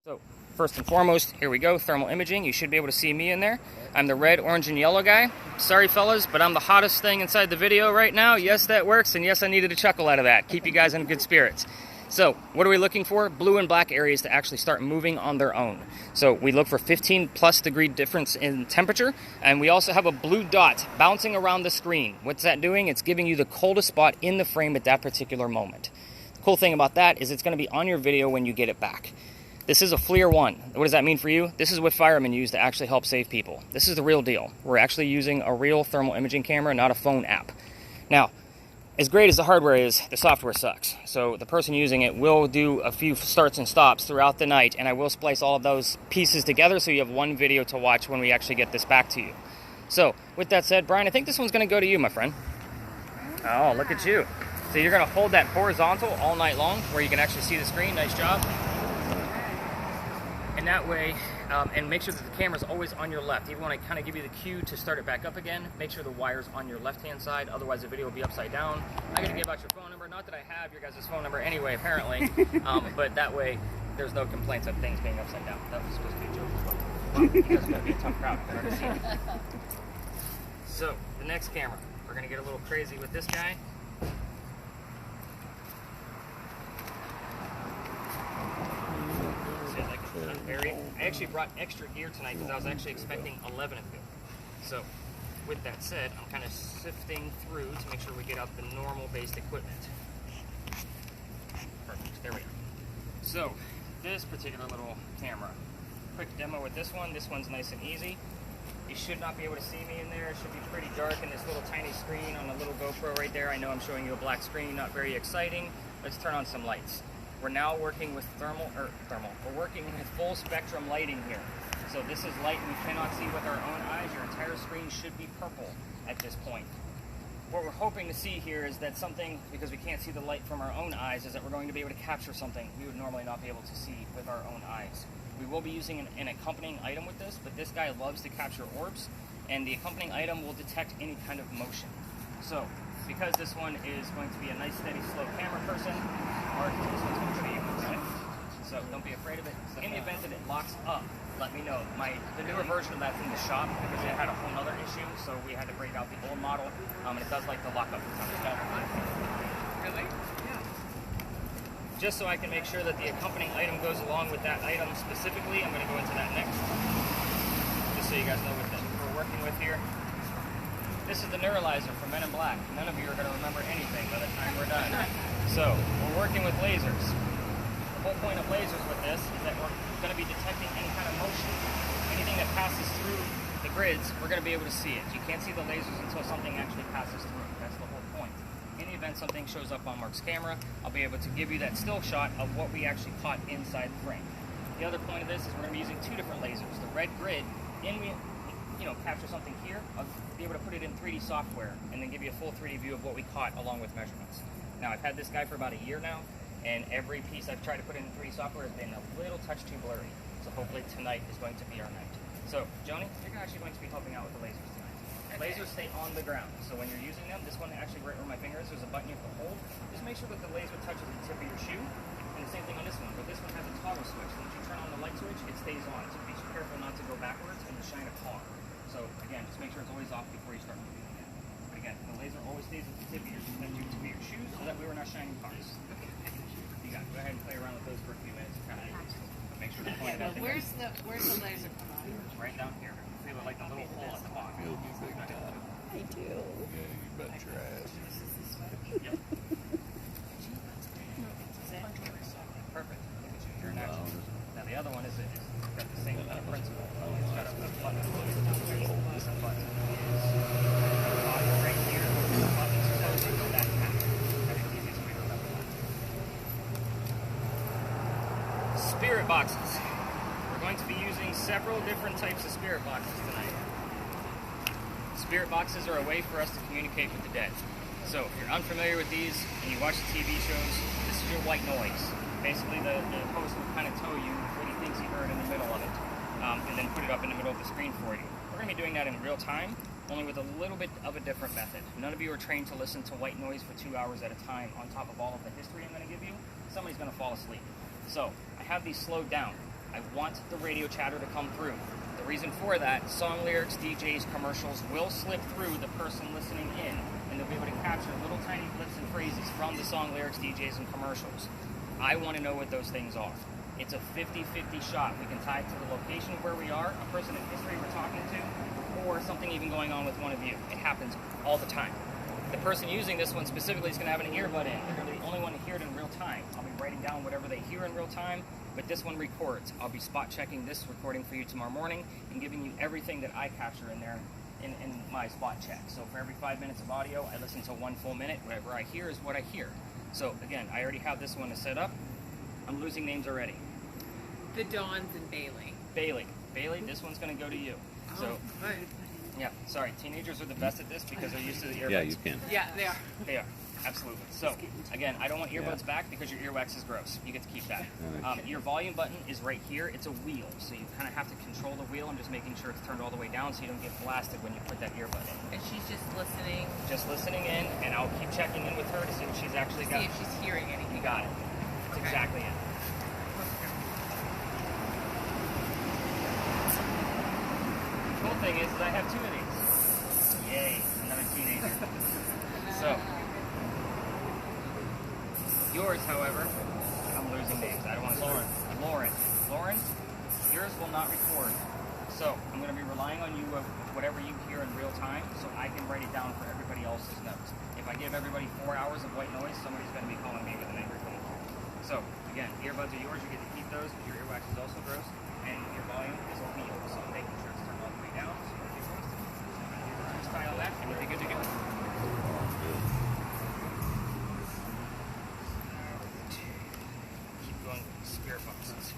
So, first and foremost, here we go, thermal imaging. You should be able to see me in there. I'm the red, orange, and yellow guy. Sorry, fellas, but I'm the hottest thing inside the video right now. Yes, that works, and yes, I needed a chuckle out of that. Keep you guys in good spirits. So, what are we looking for? Blue and black areas to actually start moving on their own. So, we look for 15+ degree difference in temperature, and we also have a blue dot bouncing around the screen. What's that doing? It's giving you the coldest spot in the frame at that particular moment. The cool thing about that is it's going to be on your video when you get it back. This is a FLIR 1. What does that mean for you? This is what firemen use to actually help save people. This is the real deal. We're actually using a real thermal imaging camera, not a phone app. Now, as great as the hardware is, the software sucks. So the person using it will do a few starts and stops throughout the night, and I will splice all of those pieces together so you have one video to watch when we actually get this back to you. So, with that said, Brian, I think this one's going to go to you, my friend. Oh, look at you. So you're going to hold that horizontal all night long where you can actually see the screen. Nice job. And that way, and make sure that the camera's always on your left. Even when I kind of give you the cue to start it back up again, make sure the wire's on your left-hand side, otherwise the video will be upside down. I gotta give out your phone number, not that I have your guys' phone number anyway, apparently, but that way there's no complaints of things being upside down. That was supposed to be a joke as well. Wow, you guys are gonna be a tough crowd, I've already seen it. So, the next camera, we're gonna get a little crazy with this guy. I actually brought extra gear tonight because I was actually expecting 11 of them. So, with that said, I'm kind of sifting through to make sure we get out the normal based equipment. Perfect, there we go. So, this particular little camera. Quick demo with this one. This one's nice and easy. You should not be able to see me in there. It should be pretty dark in this little tiny screen on a little GoPro right there. I know I'm showing you a black screen, not very exciting. Let's turn on some lights. We're now working with we're working with full spectrum lighting here. So this is light we cannot see with our own eyes. Your entire screen should be purple at this point. What we're hoping to see here is that something, because we can't see the light from our own eyes, is that we're going to be able to capture something we would normally not be able to see with our own eyes. We will be using an accompanying item with this, but this guy loves to capture orbs, and the accompanying item will detect any kind of motion. So, because this one is going to be a nice, steady, slow camera person, or this one's going to be moving. So don't be afraid of it. In the event that it locks up, let me know. The newer version of that's in the shop because it had a whole other issue, so we had to break out the old model, and it does like to lock up from time to time. Really? Yeah. Just so I can make sure that the accompanying item goes along with that item specifically, I'm going to go into that next. Just so you guys know what we're working with here. This is the neuralizer from Men in Black. None of you are going to remember anything by the time we're done. So, we're working with lasers. The whole point of lasers with this is that we're going to be detecting any kind of motion. Anything that passes through the grids, we're going to be able to see it. You can't see the lasers until something actually passes through. That's the whole point. In the event something shows up on Mark's camera, I'll be able to give you that still shot of what we actually caught inside the frame. The other point of this is we're going to be using two different lasers. The red grid, capture something here, I'll be able to put it in 3D software and then give you a full 3D view of what we caught along with measurements. Now, I've had this guy for about a year now, and every piece I've tried to put in 3D software has been a little touch too blurry. So hopefully tonight is going to be our night. So, Joni, you're actually going to be helping out with the lasers tonight. Okay. Lasers stay on the ground, so when you're using them, this one actually right where my finger is, there's a button you have to hold. Just make sure that the laser touches the tip of your shoe, and the same thing on this one. But this one has a toggle switch. Once you turn on the light switch, it stays on. So be careful not to go backwards and shine a car. So again, just make sure it's always off before you start moving again. But again, the laser always stays at the tip of your shoes so that we were not shining cars. You got it. Go ahead and play around with those for a few minutes. Kind of make sure to point it out. Where's the laser come on? Right down here. Feel it like a little hole at the bottom. I do. Yeah, you bet your ass. Yep. Perfect. Look at you. You're an action. Now the other one is got the same kind of principle. It's got a button. This button is right here. The button's closing to that cap. That's the easiest way to remember that. Spirit boxes. We're going to be using several different types of spirit boxes tonight. Spirit boxes are a way for us to communicate with the dead. So if you're unfamiliar with these and you watch the TV shows, this is your white noise. Basically, the host will kind of tell you what he thinks he heard in the middle of it, and then put it up in the middle of the screen for you. We're going to be doing that in real time, only with a little bit of a different method. None of you are trained to listen to white noise for 2 hours at a time on top of all of the history I'm going to give you. Somebody's going to fall asleep. So I have these slowed down. I want the radio chatter to come through. The reason for that, song lyrics, DJs, commercials will slip through the person listening in, and they'll be able to capture little tiny blips and phrases from the song lyrics, DJs, and commercials. I want to know what those things are. It's a 50-50 shot. We can tie it to the location of where we are, a person in history we're talking to, or something even going on with one of you. It happens all the time. The person using this one specifically is going to have an earbud in. They're going to be the only one to hear it in real time. I'll be writing down whatever they hear in real time, but this one records. I'll be spot checking this recording for you tomorrow morning and giving you everything that I capture in there in my spot check. So for every 5 minutes of audio, I listen to 1 full minute. Whatever I hear is what I hear. So again, I already have this one set up. I'm losing names already. The Dawns and Bailey. Bailey, this one's going to go to you. Oh, So, good. yeah, sorry, teenagers are the best at this because they're used to the earbuds. Yeah, you can. Yeah, they are. They are, absolutely. So, again, I don't want earbuds back because your earwax is gross. You get to keep that. Your volume button is right here. It's a wheel, so you kind of have to control the wheel. I'm just making sure it's turned all the way down so you don't get blasted when you put that earbud in. And she's just listening. Just listening in, and I'll keep checking in with her to see what she's actually got. See if she's hearing anything. You got it. That's exactly it. The cool thing is I have 2 of these. Yay, another teenager. So, yours, however, I'm losing names. I don't want to. Lauren, yours will not record. So, I'm going to be relying on you of whatever you hear in real time so I can write it down for everybody else's notes. If I give everybody 4 hours of white noise, somebody's going to be calling me with an angry phone call. So, again, earbuds are yours. You get to keep those, but your earwax is also gross. And your volume is a wheel, so I'm making sure it's turned all the way down so you don't get wasted. Just tie all that, and you'll be good to go. Keep going with the spirit boxes.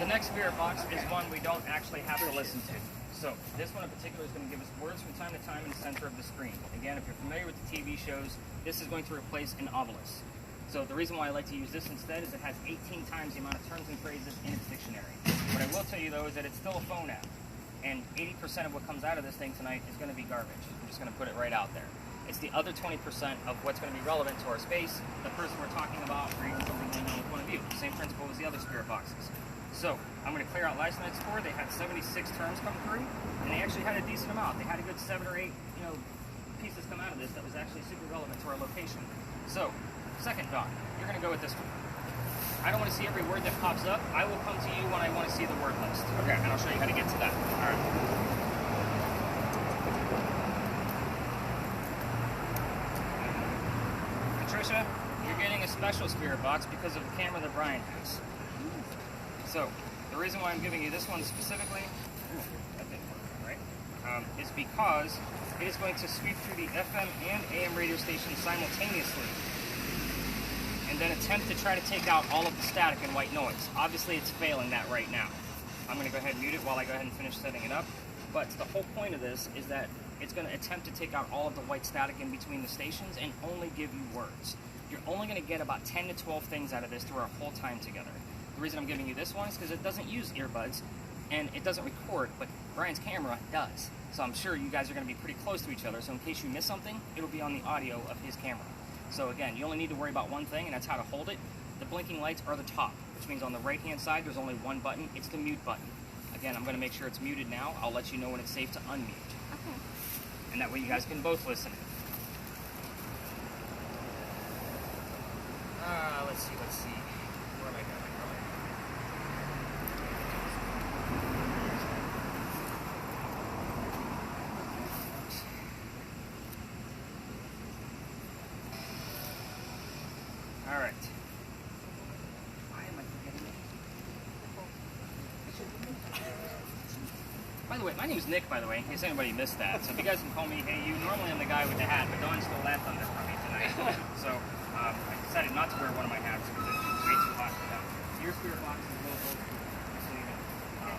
The next spirit box is one we don't actually have to listen to. So this one in particular is going to give us words from time to time in the center of the screen. Again, if you're familiar with the TV shows, this is going to replace an obelisk. So the reason why I like to use this instead is it has 18 times the amount of terms and phrases in its dictionary. What I will tell you though is that it's still a phone app. And 80% of what comes out of this thing tonight is going to be garbage. I'm just going to put it right out there. It's the other 20% of what's going to be relevant to our space, the person we're talking about, or even something going on with one of you. Same principle as the other spirit boxes. So, I'm going to clear out last night's score. They had 76 terms come through, and they actually had a decent amount. They had a good 7 or 8, pieces come out of this that was actually super relevant to our location. So, second Dawn, you're going to go with this one. I don't want to see every word that pops up. I will come to you when I want to see the word list. Okay, and I'll show you how to get to that. All right. Patricia, you're getting a special spirit box because of the camera that Brian has. So, the reason why I'm giving you this one specifically, that didn't work, right? Is because it is going to sweep through the FM and AM radio stations simultaneously, and then attempt to try to take out all of the static and white noise. Obviously, it's failing that right now. I'm going to go ahead and mute it while I go ahead and finish setting it up. But the whole point of this is that it's going to attempt to take out all of the white static in between the stations and only give you words. You're only going to get about 10 to 12 things out of this through our whole time together. The reason I'm giving you this one is because it doesn't use earbuds and it doesn't record, but Brian's camera does. So I'm sure you guys are going to be pretty close to each other, so in case you miss something, it'll be on the audio of his camera. So again, you only need to worry about one thing, and that's how to hold it. The blinking lights are the top, which means on the right-hand side, there's only one button. It's the mute button. Again, I'm going to make sure it's muted now. I'll let you know when it's safe to unmute. Okay. And that way you guys can both listen. Let's see. Where am I going? All right. Why am I forgetting it? By the way, my name is Nick, by the way, in case anybody missed that. So if you guys can call me Hey You, normally I'm the guy with the hat, but Dawn stole that thunder from me tonight. So I decided not to wear one of my hats because it's way too hot for them. Your spirit box is a little old school, just so you know.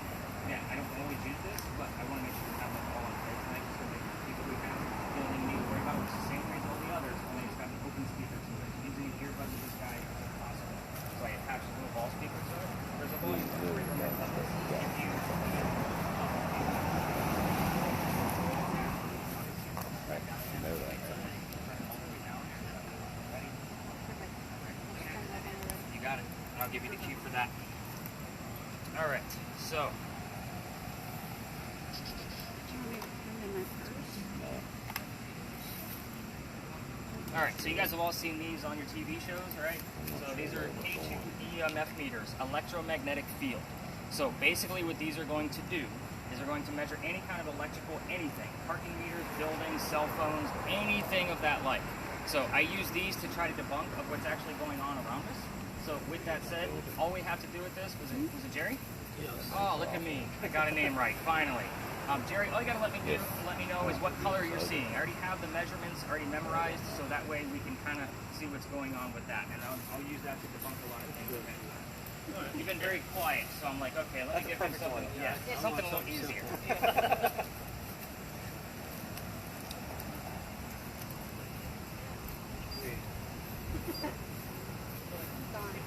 Yeah, I don't always use this, but I want to make sure we have it all on play tonight so that people we have don't even need to worry about it. It's the same way as all the others, only it's got an open speaker, so they're using the earbuds of this guy as possible. So I attach a little ball speaker to it. There's a volume button right there. If you Right, I know that. give you the cue for that. All right, so. All right, so you guys have all seen these on your TV shows, right? So these are K2 EMF meters, electromagnetic field. So basically what these are going to do is they're going to measure any kind of electrical anything, parking meters, buildings, cell phones, anything of that like. So I use these to try to debunk of what's actually going on around us. So with that said, all we have to do with this, was it Jerry? Yes. Oh, look at me. I got a name right, finally. Jerry, all you gotta let me know is what color you're seeing. I already have the measurements already memorized, so that way we can kind of see what's going on with that. And I'll use that to debunk a lot of things. Okay. You've been very quiet, so I'm like, okay, let me give him something. Yeah, something a little easier.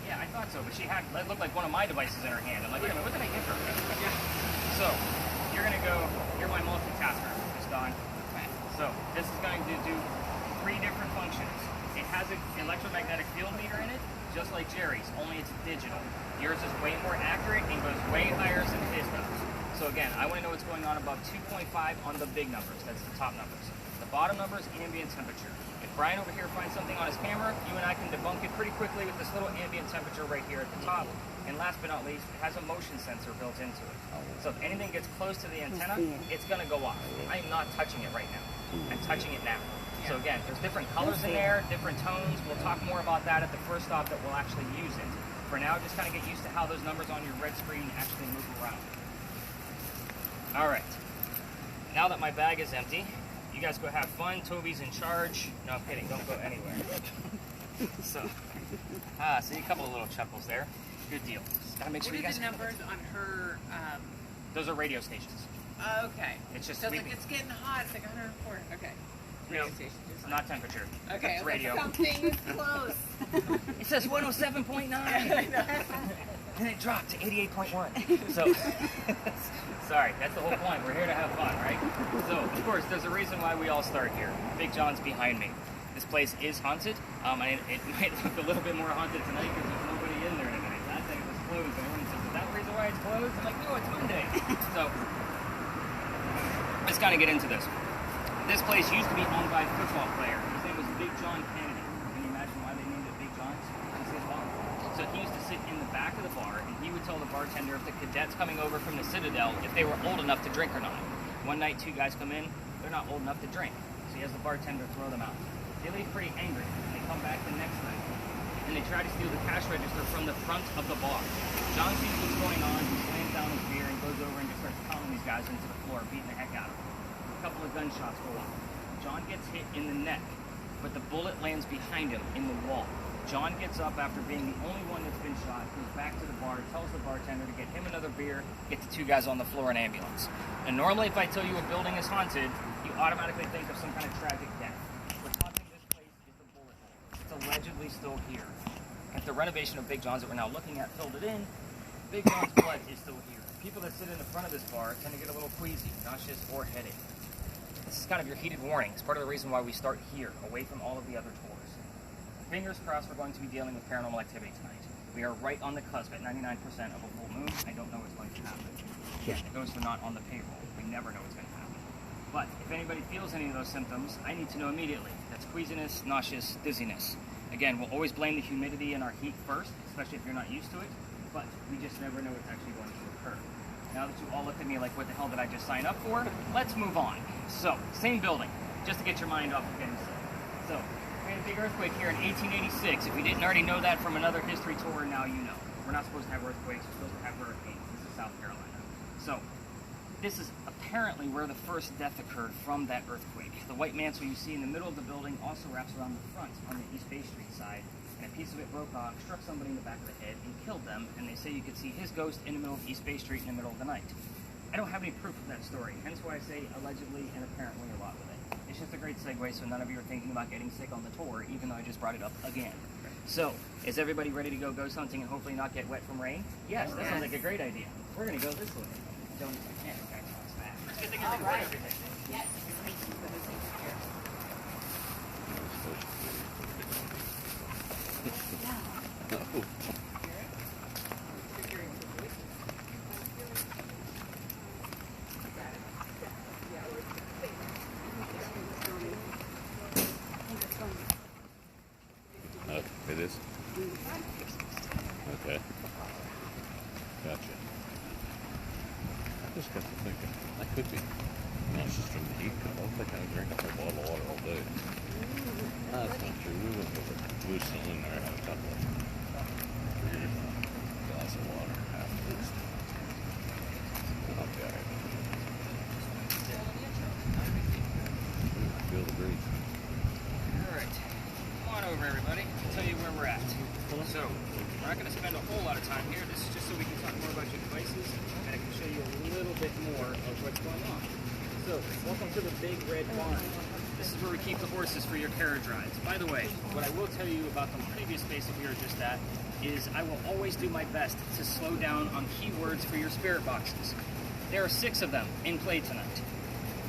Yeah, I thought so, but she had, it looked like one of my devices in her hand. I'm like, wait a minute, what did I give her? So, you're gonna go, you're my multitasker, Miss Dawn. So, this is going to do 3 different functions. It has an electromagnetic field meter in it, just like Jerry's, only it's digital. Yours is way more accurate and goes way higher than his does. So again, I want to know what's going on above 2.5 on the big numbers, that's the top numbers. The bottom number is ambient temperature. If Brian over here finds something on his camera, you and I can debunk it pretty quickly with this little ambient temperature right here at the top. And last but not least, it has a motion sensor built into it. So if anything gets close to the antenna, it's going to go off. I am not touching it right now. I'm touching it now. So again, there's different colors in there, different tones. We'll talk more about that at the first stop that we'll actually use it. For now, just kind of get used to how those numbers on your red screen actually move around. All right. Now that my bag is empty, you guys go have fun. Toby's in charge. No, I'm kidding. Don't go anywhere. So see a couple of little chuckles there. Good deal. Just gotta make sure you guys. What are the numbers on her? Those are radio stations. Okay. It's just so it's like it's getting hot. It's like 104. Okay. Radio No, station. Just not temperature. okay. It's radio. Something is close. It says 107.9. And it dropped to 88.1. So, sorry, that's the whole point. We're here to have fun, right? So, of course, there's a reason why we all start here. Big John's behind me. This place is haunted. It might look a little bit more haunted tonight because there's nobody in there tonight. Last night it was closed, and everyone says, is that the reason why it's closed? I'm like, no, it's Monday. So, let's kind of get into this. This place used to be owned by a football player. His name was Big John Kennedy. Can you imagine why they named it Big John's? It's his bar. So he used to sit in the back of the bar, and he would tell the bartender if the cadets coming over from the Citadel, if they were old enough to drink or not. One night, 2 guys come in, they're not old enough to drink. So he has the bartender throw them out. They leave pretty angry, and they come back the next night, and they try to steal the cash register from the front of the bar. John sees what's going on, he slams down his beer, and goes over and just starts pounding these guys into the floor, beating the heck out of them. A couple of gunshots go off. John gets hit in the neck, but the bullet lands behind him in the wall. John gets up after being the only one that's been shot, goes back to the bar, tells the bartender to get him another beer, get the 2 guys on the floor in ambulance. And normally if I tell you a building is haunted, you automatically think of some kind of tragic death. What's haunting this place is the bullet hole. It's allegedly still here. If the renovation of Big John's that we're now looking at filled it in, Big John's blood is still here. People that sit in the front of this bar tend to get a little queasy, nauseous, or headache. This is kind of your heated warning. It's part of the reason why we start here, away from all of the other tours. Fingers crossed we're going to be dealing with paranormal activity tonight. We are right on the cusp at 99% of a full moon. I don't know what's going to happen. Yeah. It goes to not on the payroll. We never know what's going to happen. But if anybody feels any of those symptoms, I need to know immediately. That's queasiness, nauseous, dizziness. Again, we'll always blame the humidity and our heat first, especially if you're not used to it, but we just never know what's actually going to occur. Now that you all looked at me like, what the hell did I just sign up for? Let's move on. So, same building, just to get your mind off of getting sick. So, we had a big earthquake here in 1886. If you didn't already know that from another history tour, now you know. We're not supposed to have earthquakes, we're supposed to have hurricanes. This is South Carolina. So, this is apparently where the first death occurred from that earthquake. The white mantle you see in the middle of the building also wraps around the front on the East Bay Street side, and a piece of it broke off, struck somebody in the back of the head, and killed them, and they say you could see his ghost in the middle of East Bay Street in the middle of the night. I don't have any proof of that story, hence why I say allegedly and apparently a lot with it. It's just a great segue so none of you are thinking about getting sick on the tour, even though I just brought it up again. So, is everybody ready to go ghost hunting and hopefully not get wet from rain? Yes, that sounds like a great idea. We're going to go this way. Don't use my hand, okay? It's good thing I record everything. Yes. Okay. Gotcha. I just got to thinking, I could be, not just from the heat, I don't think I drink a whole bottle of water all day. That's not true. We went with a blue cylinder, I had a couple of figured a glass of water, half at least. Okay. Feel the breeze. Alright, come on over everybody, I'll tell you where we're at. So, we're not going to spend a whole lot of time here, this is just so we can talk more about your devices, and I can show you a little bit more of what's going on. So, welcome to the Big Red Barn. This is where we keep the horses for your carriage rides. By the way, what I will tell you about the previous space that we were just at is I will always do my best to slow down on keywords for your spirit boxes. There are 6 of them in play tonight.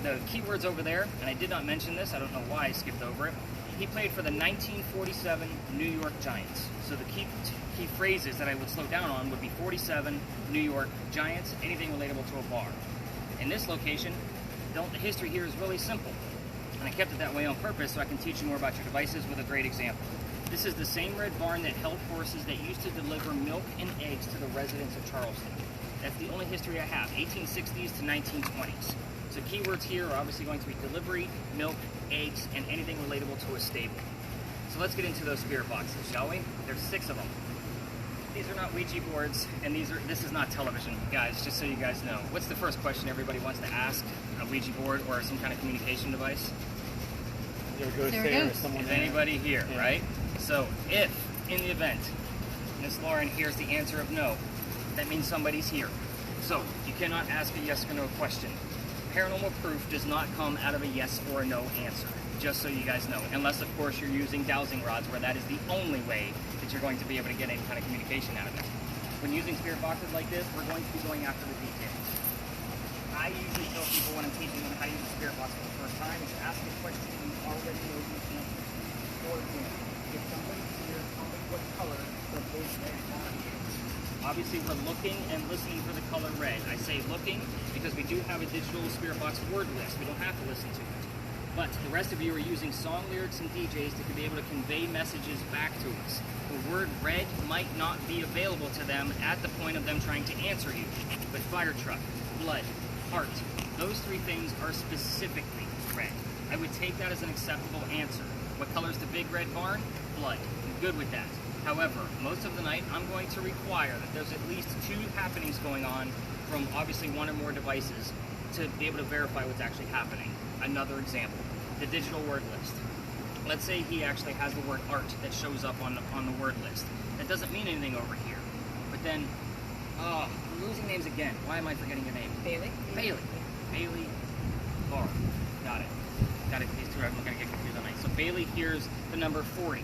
The keywords over there, and I did not mention this, I don't know why I skipped over it, he played for the 1947 New York Giants. So the key phrases that I would slow down on would be 47, New York Giants, anything relatable to a bar. In this location, the history here is really simple. And I kept it that way on purpose so I can teach you more about your devices with a great example. This is the same red barn that held horses that used to deliver milk and eggs to the residents of Charleston. That's the only history I have, 1860s to 1920s. So keywords here are obviously going to be delivery, milk, eggs, and anything relatable to a stable. So let's get into those spirit boxes, shall we? There's 6 of them. These are not Ouija boards, and this is not television, guys, just so you guys know. What's the first question everybody wants to ask? A Ouija board or some kind of communication device? Is anybody here, yeah. Right? So if, in the event, Miss Lauren hears the answer of no, that means somebody's here. So you cannot ask a yes or no question. Paranormal proof does not come out of a yes or a no answer, just so you guys know. Unless, of course, you're using dowsing rods, where that is the only way that you're going to be able to get any kind of communication out of it. When using spirit boxes like this, we're going to be going after the details. I usually tell people when I'm teaching them how to use a spirit box for the first time is ask a question you already know the answer. For example, if somebody here, tell me what color the big red barn is. Obviously, we're looking and listening for the color red. I say looking because we do have a digital spirit box word list. We don't have to listen to it. But the rest of you are using song lyrics and DJs to be able to convey messages back to us. The word red might not be available to them at the point of them trying to answer you. But fire truck, blood, heart, those 3 things are specifically red. I would take that as an acceptable answer. What color is the big red barn? Blood. I'm good with that. However, most of the night, I'm going to require that there's at least 2 happenings going on from obviously 1 or more devices to be able to verify what's actually happening. Another example, the digital word list. Let's say he actually has the word art that shows up on the word list. That doesn't mean anything over here. But then, I'm losing names again. Why am I forgetting your name? Bailey. Bailey Barr. Got it. These 2 are going to get confused on night. So Bailey hears the number 40.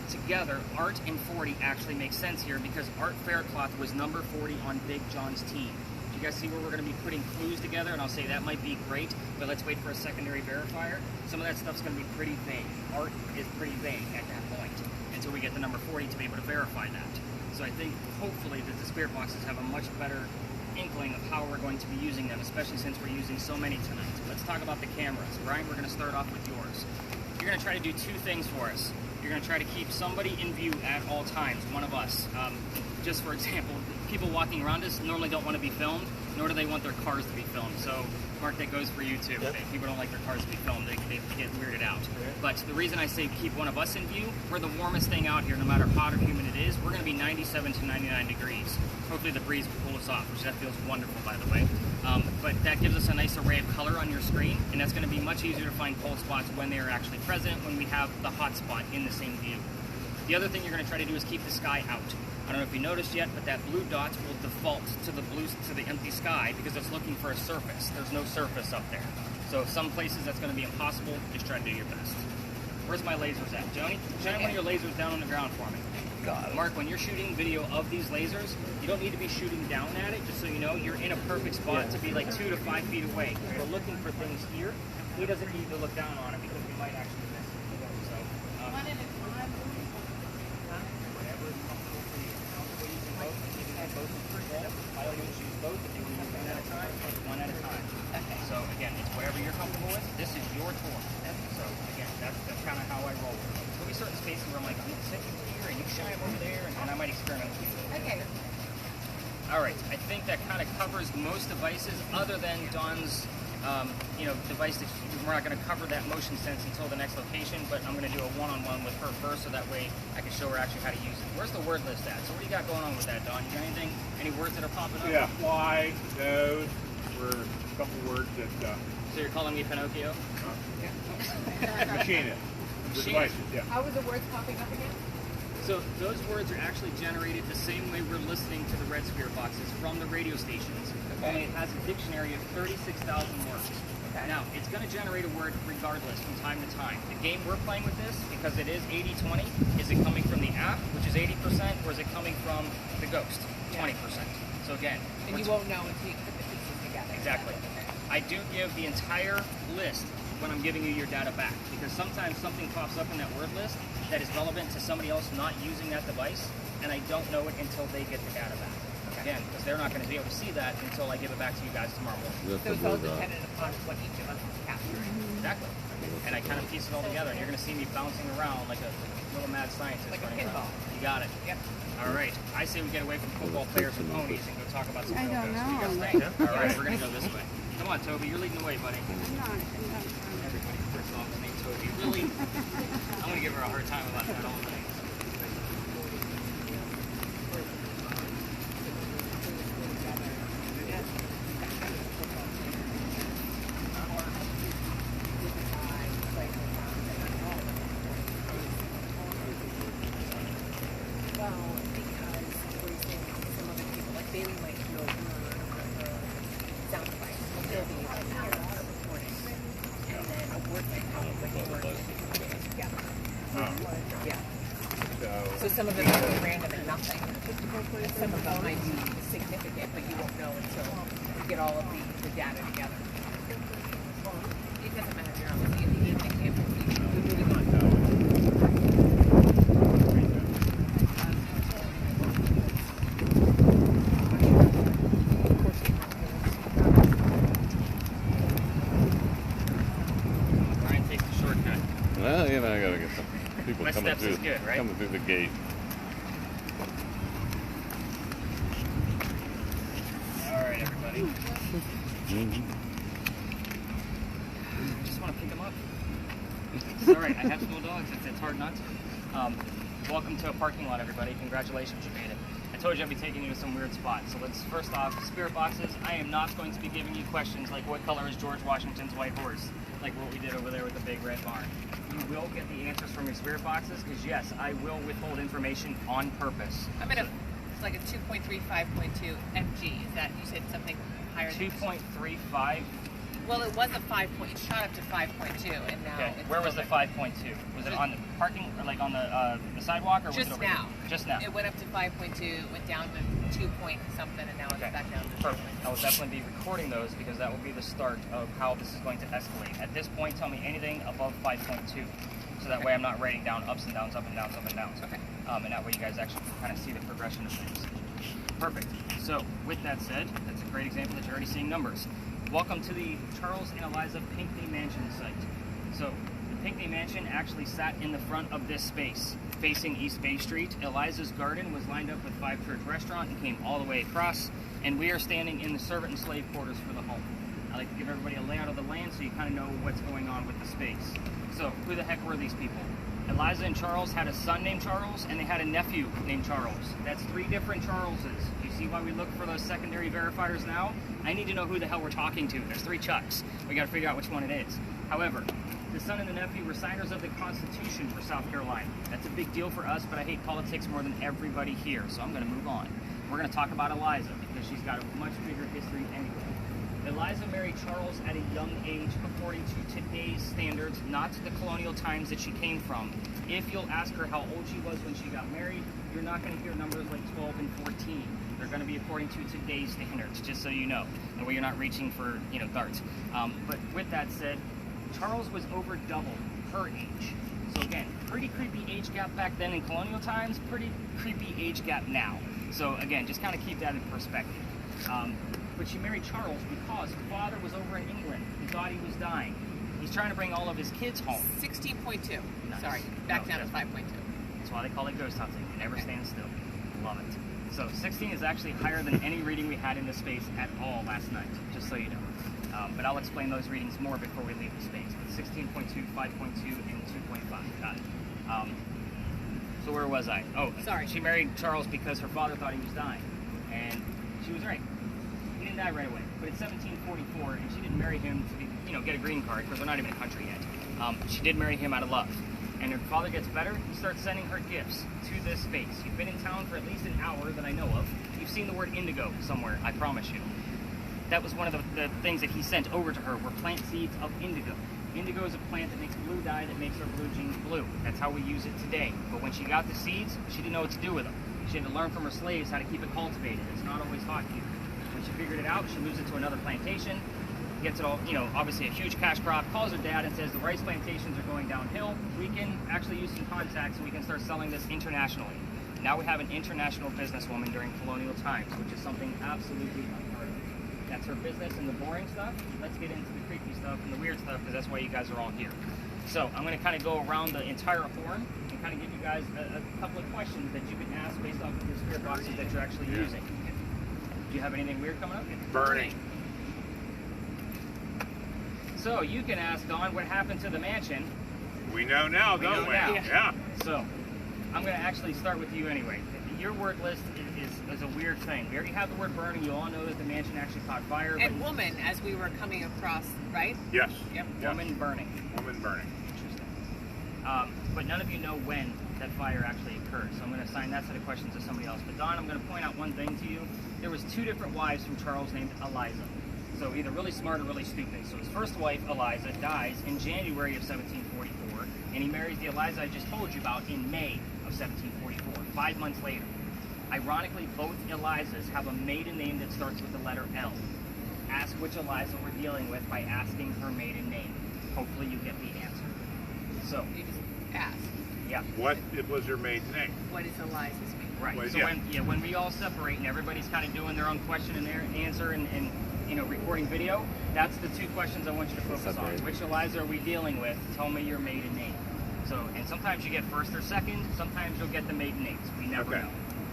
Together, Art and 40 actually make sense here because Art Faircloth was number 40 on Big John's team. Do you guys see where we're going to be putting clues together? And I'll say that might be great, but let's wait for a secondary verifier. Some of that stuff's going to be pretty vague. Art is pretty vague at that point until we get the number 40 to be able to verify that. So I think hopefully that the spirit boxes have a much better inkling of how we're going to be using them, especially since we're using so many tonight. Let's talk about the cameras. Brian, we're going to start off with yours. You're going to try to do 2 things for us. You're going to try to keep somebody in view at all times, one of us. Just for example, people walking around us normally don't want to be filmed, nor do they want their cars to be filmed. So, Mark, that goes for you too. Yep. People don't like their cars to be filmed. They get weirded out. Yeah. But the reason I say keep one of us in view, we're the warmest thing out here, no matter how hot or humid it is. We're going to be 97 to 99 degrees. Hopefully the breeze will cool us off, which that feels wonderful, by the way. But that gives us a nice array of color on your screen, and that's going to be much easier to find cold spots when they are actually present, when we have the hot spot in the same view. The other thing you're going to try to do is keep the sky out. I don't know if you noticed yet, but that blue dot will default to the empty sky because it's looking for a surface. There's no surface up there. So some places that's going to be impossible. Just try to do your best. Where's my lasers at? Joni, shine one of your lasers down on the ground for me. Got it. Mark, when you're shooting video of these lasers, you don't need to be shooting down at it, just so you know, you're in a perfect spot to be like 2 to 5 feet away. If we're looking for things here, he doesn't need to look down on it because we might actually miss it. So, One at a time. whatever is comfortable for you. Comfortable using both. If you can have both in free, I always use both. If you can have one at a time, one at a time. Okay. So again, it's whatever you're comfortable with. This is your tour. So again, that's kind of how I roll. There'll be certain spaces where I'm like, I'm gonna sit here and you shine over there, and I might experiment with you. Okay. All right, I think that kind of covers most devices other than Dawn's, device that we're not going to cover that motion sense until the next location, but I'm going to do a one-on-one with her first so that way I can show her actually how to use it. Where's the word list at? So what do you got going on with that, Dawn? You got anything, any words that are popping up? Yeah, fly, nose, were a couple words that So you're calling me Pinocchio? machinist. The devices, yeah. How were the words popping up again? So those words are actually generated the same way we're listening to the red spirit boxes from the radio stations. Only it has a dictionary of 36,000 words. Okay. Now, it's going to generate a word regardless from time to time. The game we're playing with this, because it is 80-20, is it coming from the app, which is 80%, or is it coming from the ghost, 20%? So again... And you won't know until you put the pieces together. Exactly. I do give the entire list when I'm giving you your data back, because sometimes something pops up in that word list that is relevant to somebody else not using that device, and I don't know it until they get the data back. Again, because they're not going to be able to see that until I give it back to you guys tomorrow morning. So it's all dependent upon what each of us is capturing. Exactly. And I kind of piece it all together, and you're going to see me bouncing around like a little mad scientist. Like a running pinball. around. You got it. Yep. All right. I say we get away from football players and ponies and go talk about some I real don't ghosts. What do you guys know. think? All right, we're going to go this way. Come on, Toby. You're leading the way, buddy. I'm not. Everybody first off is named Toby. Really? I'm going to give her a hard time about that all night. So some of them might be random and nothing. Some of them might be significant, but you won't know until you get all of the data together. It doesn't matter if you're on the evening camp. We're moving on. Brian takes the shortcut. Well, I gotta get some people My coming steps through, is good, right? coming through the gate. All right, everybody. Mm-hmm. Just want to pick them up. It's all right. I have school dogs. It's hard not to. Welcome to a parking lot, everybody. Congratulations, you made it. I told you I'd be taking you to some weird spots. So let's first off, spirit boxes. I am not going to be giving you questions like what color is George Washington's white horse, like what we did over there with the big red barn. You will get the answers from your spirit boxes, because yes, I will withhold information on purpose. I'm at it's like a 2.35.2 MG. Is that, you said something higher than 2.35. Well, it was a 5 point. It shot up to 5.2, and now Okay. it's Where was the over. 5.2? Was it on the parking, or like on the sidewalk, or was Just it over now? here? Just now. It went up to 5.2, went down to 2 point something, and now Okay. it's back down to 2. Perfect. I will definitely be recording those because that will be the start of how this is going to escalate. At this point, tell me anything above 5.2, so that way I'm not writing down ups and downs, up and downs, up and downs. Okay. And that way you guys actually can kind of see the progression of things. Perfect. So with that said, that's a great example that you're already seeing numbers. Welcome to the Charles and Eliza Pinckney Mansion site. So the Pinckney Mansion actually sat in the front of this space, facing East Bay Street. Eliza's garden was lined up with Five Church Restaurant and came all the way across, and we are standing in the servant and slave quarters for the home. I like to give everybody a layout of the land so you kind of know what's going on with the space. So who the heck were these people? Eliza and Charles had a son named Charles, and they had a nephew named Charles. That's 3 different Charleses. You see why we look for those secondary verifiers now? I need to know who the hell we're talking to. There's 3 Chucks. We got to figure out which one it is. However, the son and the nephew were signers of the Constitution for South Carolina. That's a big deal for us, but I hate politics more than everybody here, so I'm going to move on. We're going to talk about Eliza, because she's got a much bigger history anyway. Eliza married Charles at a young age, according to today's standards, not to the colonial times that she came from. If you'll ask her how old she was when she got married, you're not going to hear numbers like 12 and 14. They're going to be according to today's standards, just so you know. That way you're not reaching for, darts. But with that said, Charles was over double her age. So again, pretty creepy age gap back then in colonial times, pretty creepy age gap now. So again, just kind of keep that in perspective. But she married Charles because father was over in England. He thought he was dying. He's trying to bring all of his kids home. 16.2. Nice. Sorry, back No, down to that's- 5.2. That's why they call it ghost hunting. You never stand still. Love it. So 16 is actually higher than any reading we had in this space at all last night, just so you know. But I'll explain those readings more before we leave the space. But 16.2, 5.2, and 2.5. Got it. So where was I? Oh, Sorry. She married Charles because her father thought he was dying. And she was right. He didn't die right away. But it's 1744, and she didn't marry him to be, get a green card, because we're not even a country yet. She did marry him out of love. And her father gets better, he starts sending her gifts to this space. You've been in town for at least an hour that I know of. You've seen the word indigo somewhere, I promise you. That was one of the things that he sent over to her, were plant seeds of indigo. Indigo is a plant that makes blue dye that makes our blue jeans blue. That's how we use it today. But when she got the seeds, she didn't know what to do with them. She had to learn from her slaves how to keep it cultivated. It's not always hot here. When she figured it out, she moves it to another plantation, gets it all, obviously a huge cash crop, calls her dad and says the rice plantations are going downhill. We can actually use some contacts and we can start selling this internationally. Now we have an international businesswoman during colonial times, which is something absolutely unheard of. That's her business and the boring stuff. Let's get into the creepy stuff and the weird stuff, because that's why you guys are all here. So I'm going to kind of go around the entire horn and kind of give you guys a couple of questions that you can ask based off of the spirit boxes that you're actually using. Do you have anything weird coming up? Burning. So you can ask Dawn what happened to the mansion. We know now, don't know we? now. Yeah. So I'm going to actually start with you anyway. Your word list is a weird thing. We already have the word burning. You all know that the mansion actually caught fire. And woman, as we were coming across, right? Yes. Yep. Yes. Woman burning. Woman burning. Interesting. But none of you know when that fire actually occurred. So I'm going to assign that set of questions to somebody else. But Dawn, I'm going to point out one thing to you. There was 2 different wives from Charles named Eliza. So either really smart or really stupid. So his first wife, Eliza, dies in January of 1744, and he marries the Eliza I just told you about in May of 1744, 5 months later. Ironically, both Elizas have a maiden name that starts with the letter L. Ask which Eliza we're dealing with by asking her maiden name. Hopefully you get the answer. So, You just ask. yeah. What was her maiden name? What is Eliza's name? Right. Well, So yeah. when we all separate and everybody's kind of doing their own question and their answer and recording video, that's the 2 questions I want you to focus on. Which Eliza are we dealing with? Tell me your maiden name. So, and sometimes you get first or second, sometimes you'll get the maiden names. We never know.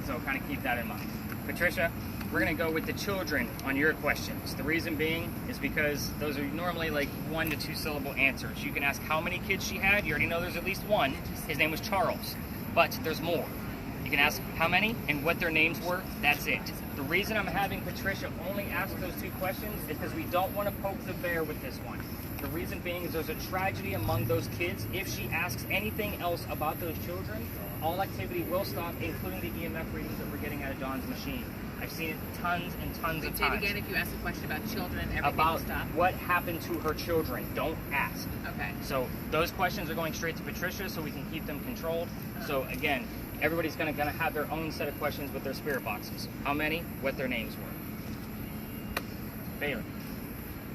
So kind of keep that in mind. Patricia, we're going to go with the children on your questions. The reason being is because those are normally like 1 to 2 syllable answers. You can ask how many kids she had. You already know there's at least one. His name was Charles. But there's more. You can ask how many and what their names were. That's it. The reason I'm having Patricia only ask those 2 questions is because we don't want to poke the bear with this one. The reason being is there's a tragedy among those kids. If she asks anything else about those children, all activity will stop, including the EMF readings that we're getting out of Dawn's machine. I've seen it tons and tons of Say it times. again. If you ask a question about children, everything About will stop. what happened to her children. Don't ask. Okay. So those questions are going straight to Patricia so we can keep them controlled. So again, everybody's going to have their own set of questions with their spirit boxes. How many? What their names were. Bailey.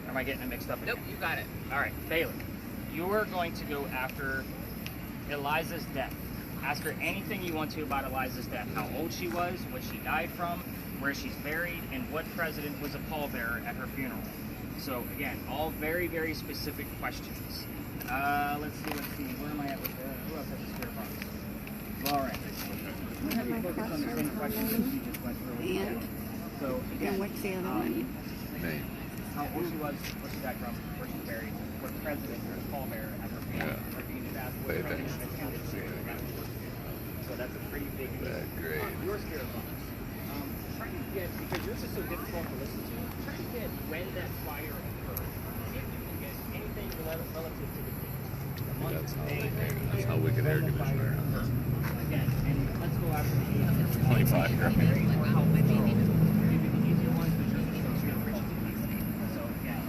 Or am I getting it mixed up again? Nope, you got it. All right, Bailey. You're going to go after Eliza's death. Ask her anything you want to about Eliza's death. How old she was, what she died from, where she's buried, and what president was a pallbearer at her funeral. So again, all very, very specific questions. Let's see. Where am I at with who else has a spirit box? Lauren. I'm going to have you focus on the same questions that she just went through. And? So again, And what's the other one? Name. how old she was, what she died from, where she's buried, what president or pallbearer at her funeral. Yeah. Or you can just ask what Way president back. attended to her. So that's a pretty big That's great. Your spirit box. Try to get, because yours is so difficult to listen to, try to get when that fire occurred. See if you can get anything relative to the date. The month, That's how, day, that's how we get air when the fire conditioner. occurred. Again, and let's go after the 25 here. Wow, but they need to- Give you the easier ones, but just so feel free to keep. So again,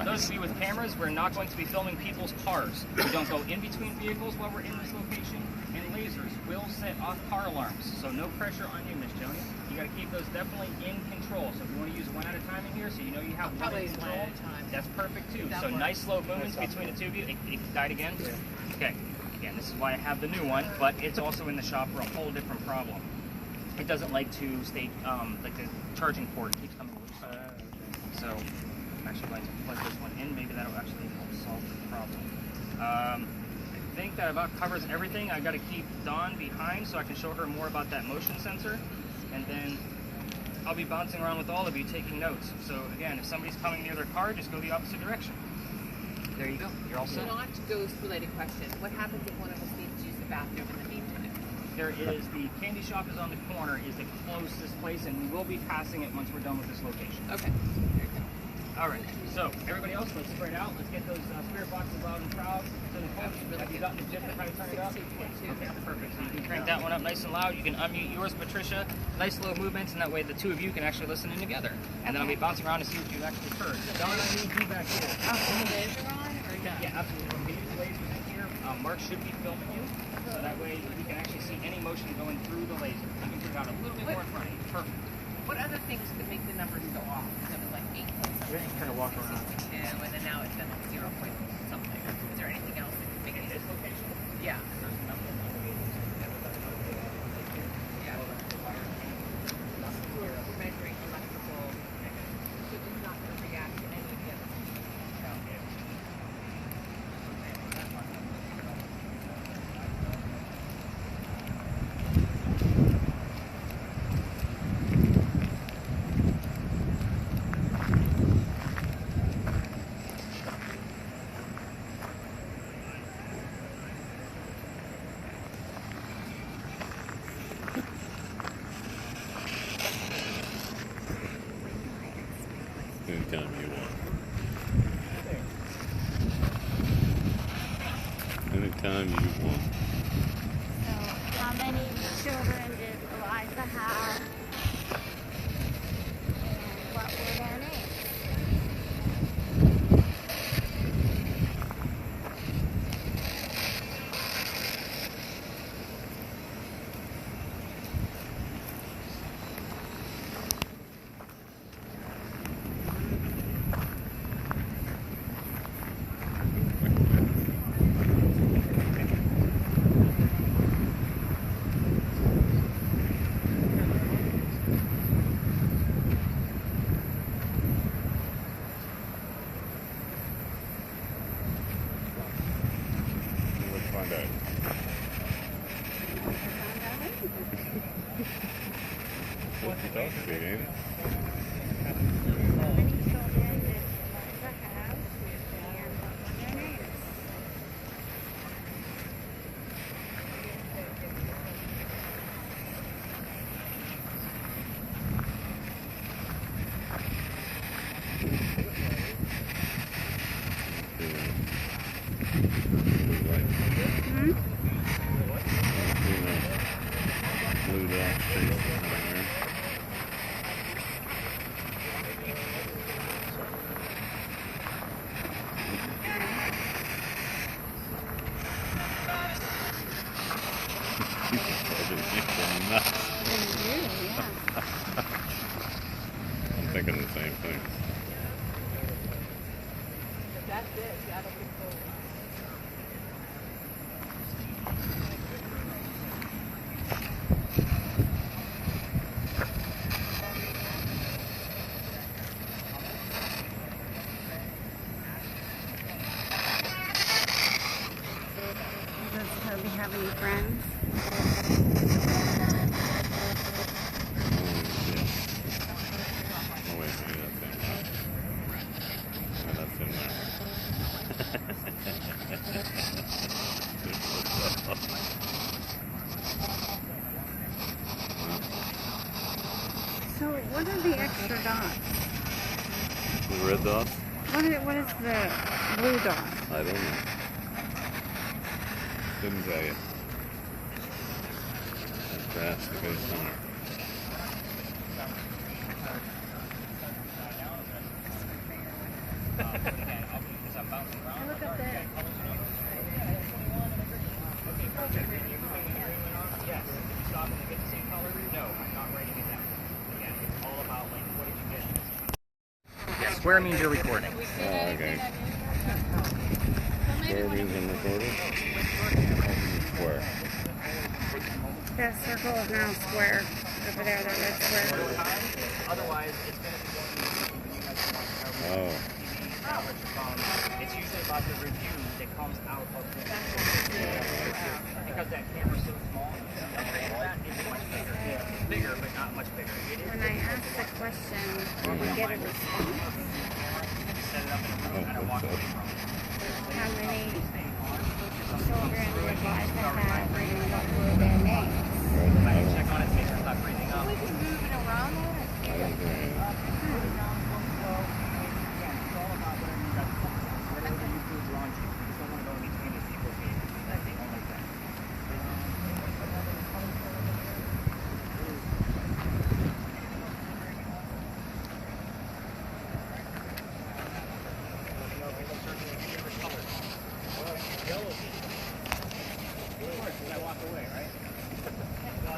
those of you with cameras, we're not going to be filming people's cars. We don't go in between vehicles while we're in this location, and lasers will set off car alarms. So no pressure on you, Miss Joni. You got to keep those definitely in control. So if you want to use one at a time in here, so you know you have one Probably in one control, at a time. that's perfect too. That So works. nice slow movements between the 2 of you. It died again? Okay. Again, this is why I have the new one, but it's also in the shop for a whole different problem. It doesn't like to stay, like the charging port keeps coming loose. So actually going to plug this one in. Maybe that'll actually help solve the problem. I think that about covers everything. I got to keep Dawn behind so I can show her more about that motion sensor, and then I'll be bouncing around with all of you taking notes. So again, if somebody's coming near their car, just go the opposite direction. There you go. You're all set. Not ghost-related question. What happens if one of us needs to use the bathroom in the meantime? There is the candy shop is on the corner, is the closest place, and we will be passing it once we're done with this location. Okay. All right. So everybody else, let's spread out. Let's get those spirit boxes loud and proud. So have you gotten the gist of how to turn it up? Okay, perfect. So you can crank that one up nice and loud. You can unmute yours, Patricia. Nice slow movements, and that way the two of you can actually listen in together. And then I'll be bouncing around to see what you actually heard. Don, I need you back here. Yeah, absolutely. When we use lasers in here, Mark should be filming you, so that way we can actually see any motion going through the laser. You can bring it out a little bit more in front of you. Perfect. What other things could make the numbers go off? It was like 8 point something. Just kind of walk around. 62, and then now it's done like 0 point something. Is there anything else that could make it this location? Yeah. We're measuring electrical, so it's not going to react to any of the other things. Anytime you want. Anytime you want. So, how many children did Eliza have? And what were their names? Let's find out. What you talking about, ain't it? How many children did Eliza have? And what were their names? Hmm? Blue dot shape somewhere. I'm thinking the same thing. That's it. That'll be cool. Does Toby have any friends? Oh, wait, maybe that's in there. No, that's in there. So, what are the extra dots? The red dots? What is the blue dot? I don't know. Couldn't tell you. That's the good center. Look at that. Yes. Did you stop and get the same color? No, I'm not writing it down. Again, it's all about like what did you get? Yeah, square means you're recording. Oh, okay. Square means I'm recording? Square. That circle is now square. Over there, that red square. Otherwise, it's going to be going to Oh. coverage from, it's usually about the review that comes out of this. Because that camera's so small, that is much bigger. It's bigger, but not much bigger. When I ask the question, will we get a response? Set it up in a room and I walk away from it. How many children would like to have and what were their names? If I can check on it, make sure it's not freezing up. I don't think Whatever you do launch, you just don't want to go in between these people's games. That's the only thing.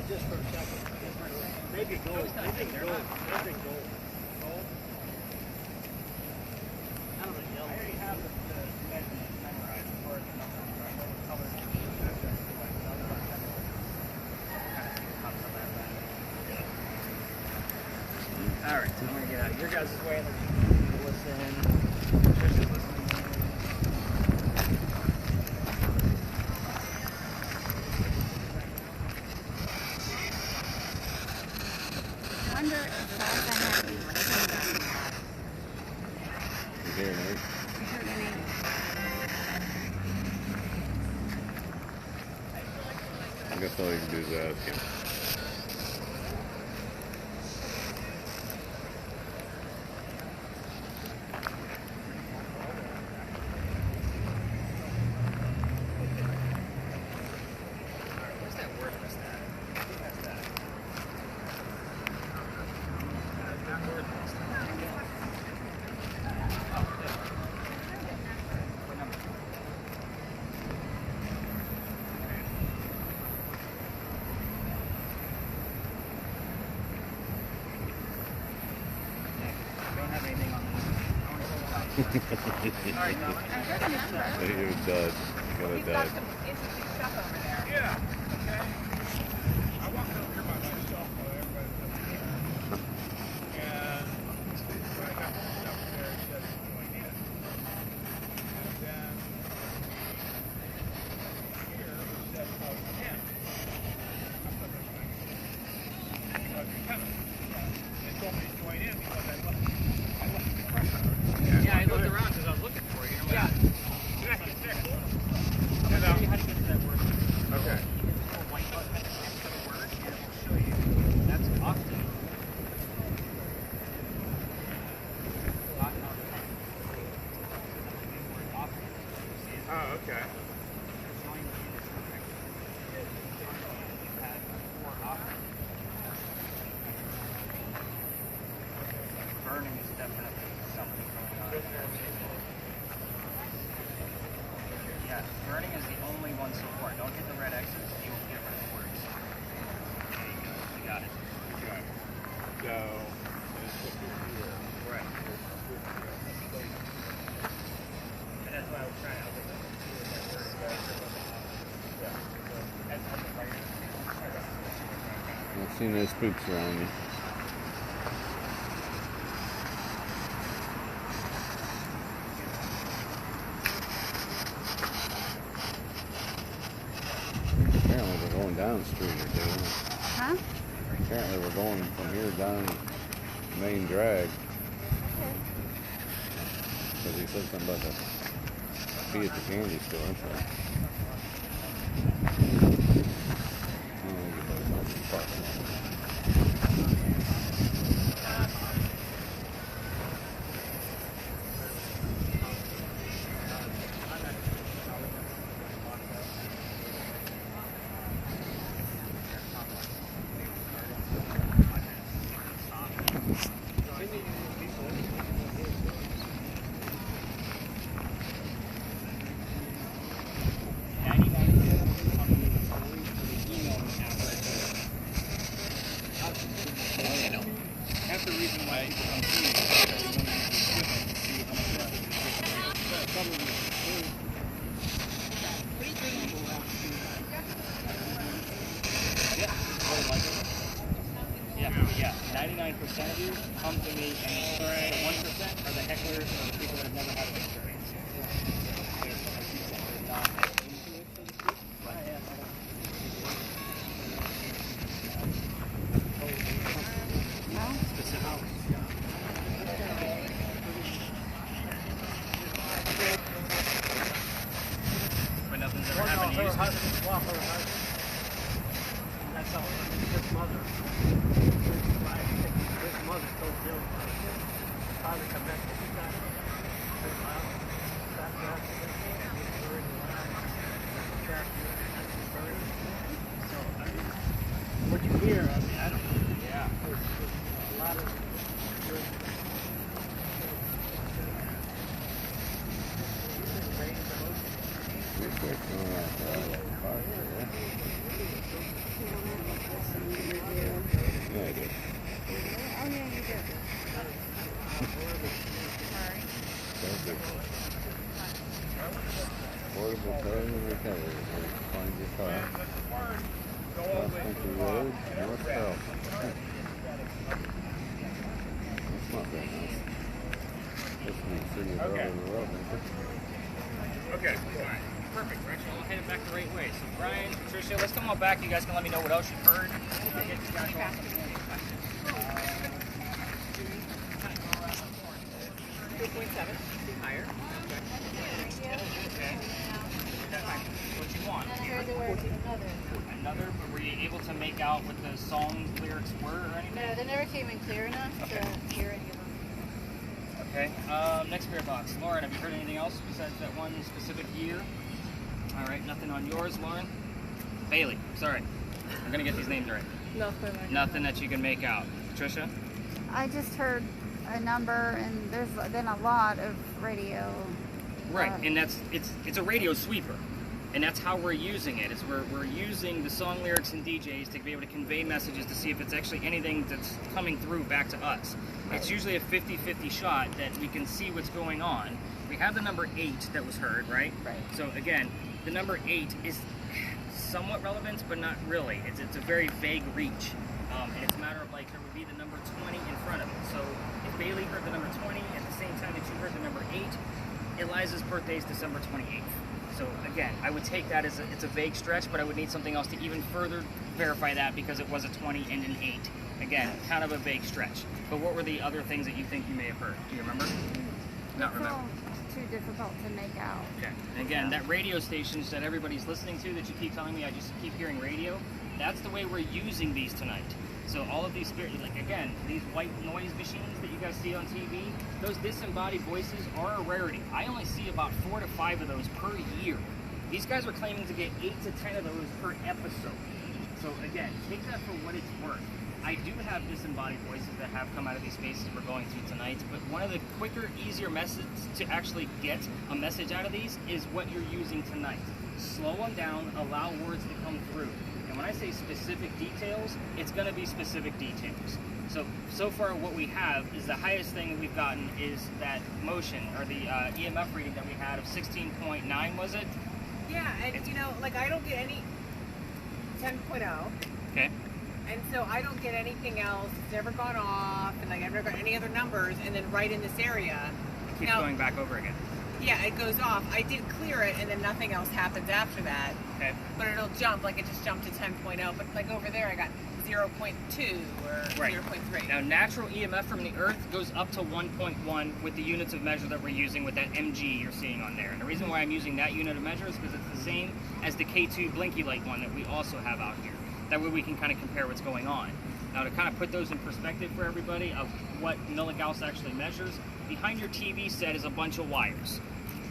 Just for a second. Maybe gold. Maybe gold. Maybe gold. Gold? I already have the measurements memorized as far as the numbers. I know the colors. Alright, so I'm going to get out of your guys' way and listen. Trish is listening. I wonder if Salsa had any children. you hear me. I heard an eight. I guess all you can do is ask him. Where's that word list at? I think that's that. That word list. Oh, there. What number? Don't have anything on this. Sorry, no. I heard a number. He was dud. He got a He's got dud. some interesting stuff over there. Yeah. Okay. I walked over here by myself while everybody was up here. And when I got up there, it said going in. And then here it said about 10. I thought that was coming. They told me to join in because I left the pressure. Yeah, I looked around because I was looking for you. Yeah. I'm going to show you how to get to that word. Okay. There's a little white button next to the word, and it will show you. That's often. Oh, okay. Burning is definitely something going on. Yeah, burning is the only one so far. Don't hit the red X's, you will get rid of the words. There you go. You got it. Okay. So, it's here. Right. And that's why I was trying. I was like, let's see what that word is. Yeah. So, that's the part. I've seen those spooks around me. Apparently we're going down the street or doing it. Huh? Apparently we're going from here down Main Drag. Because he said something about the be at the candy store. So. Oh, you better not be fucking. That's the reason why people come see me. Because they want to use the equipment to see how much work it is. But government is free. Yeah. Yeah. Yeah, 99% of you come to me, and the 1% are the hecklers or the people that have never had an experience. So there's, like you said, they're not as into it, so to speak. Specific. But nothing's ever happened to you. That's all. His mother told him, father come back to his time. What you hear, I mean, I don't know. Yeah. There's a lot of Yeah, I do. Oh, yeah, you do. Sorry. Portable towing and recovery. Where you can find your car. Cross country road, North Carrollton. That's not very nice. This means city road Okay. on the road, isn't it? Okay, alright. Perfect. We're actually all headed back the right way. So Brian, Patricia, let's come on back. You guys can let me know what else you've heard. I'll get you guys all some questions. 2.7, higher. Okay. That's what you want. I heard the words another. Another, but were you able to make out what the song lyrics were or anything? No, they never came in clear enough to hear any of them. Okay. Next spirit box. Lauren, have you heard anything else besides that one specific year? All right, nothing on yours, Lauren. Bailey, sorry. I'm gonna get these names right. Nothing that you can make out. Patricia? I just heard a number, and there's been a lot of radio. Right, and it's a radio sweeper, and that's how we're using it. Is we're using the song lyrics and DJs to be able to convey messages to see if it's actually anything that's coming through back to us. It's usually a 50-50 shot that we can see what's going on. We have the number 8 that was heard, right? Right. So again, the number 8 is somewhat relevant, but not really. It's a very vague reach, and it's a matter of like there would be the number 20 in front of it. So if Bailey heard the number 20 at the same time that you heard the number 8, Eliza's birthday is December 28th. So again, I would take that as it's a vague stretch, but I would need something else to even further verify that because it was a 20 and an 8. Again, kind of a vague stretch. But what were the other things that you think you may have heard? Do you remember? Not remember. It's too difficult to make out. Okay. And again, that radio station that everybody's listening to that you keep telling me I just keep hearing radio, that's the way we're using these tonight. So all of these spirit, like again, these white noise machines that you guys see on TV, those disembodied voices are a rarity. I only see about 4 to 5 of those per year. These guys are claiming to get 8 to 10 of those per episode. So again, take that for what it's worth. I do have disembodied voices that have come out of these spaces we're going through tonight, but one of the quicker, easier methods to actually get a message out of these is what you're using tonight. Slow them down, allow words to come through. And when I say specific details, it's going to be specific details. So far what we have is the highest thing that we've gotten is that motion, or the EMF reading that we had of 16.9, was it? Yeah, and you know, like I don't get any 10.0. Okay. And so I don't get anything else. It's never gone off, and like I've never got any other numbers. And then right in this area, It keeps now, going back over again. yeah, it goes off. I did clear it, and then nothing else happens after that. Okay. But it'll jump, like it just jumped to 10.0. But like over there, I got 0.2 or Right. 0.3. Now, natural EMF from the Earth goes up to 1.1 with the units of measure that we're using with that MG you're seeing on there. And the reason why I'm using that unit of measure is because it's the same as the K2 blinky light one that we also have out here. That way we can kind of compare what's going on. Now, to kind of put those in perspective for everybody of what milligauss actually measures, behind your TV set is a bunch of wires.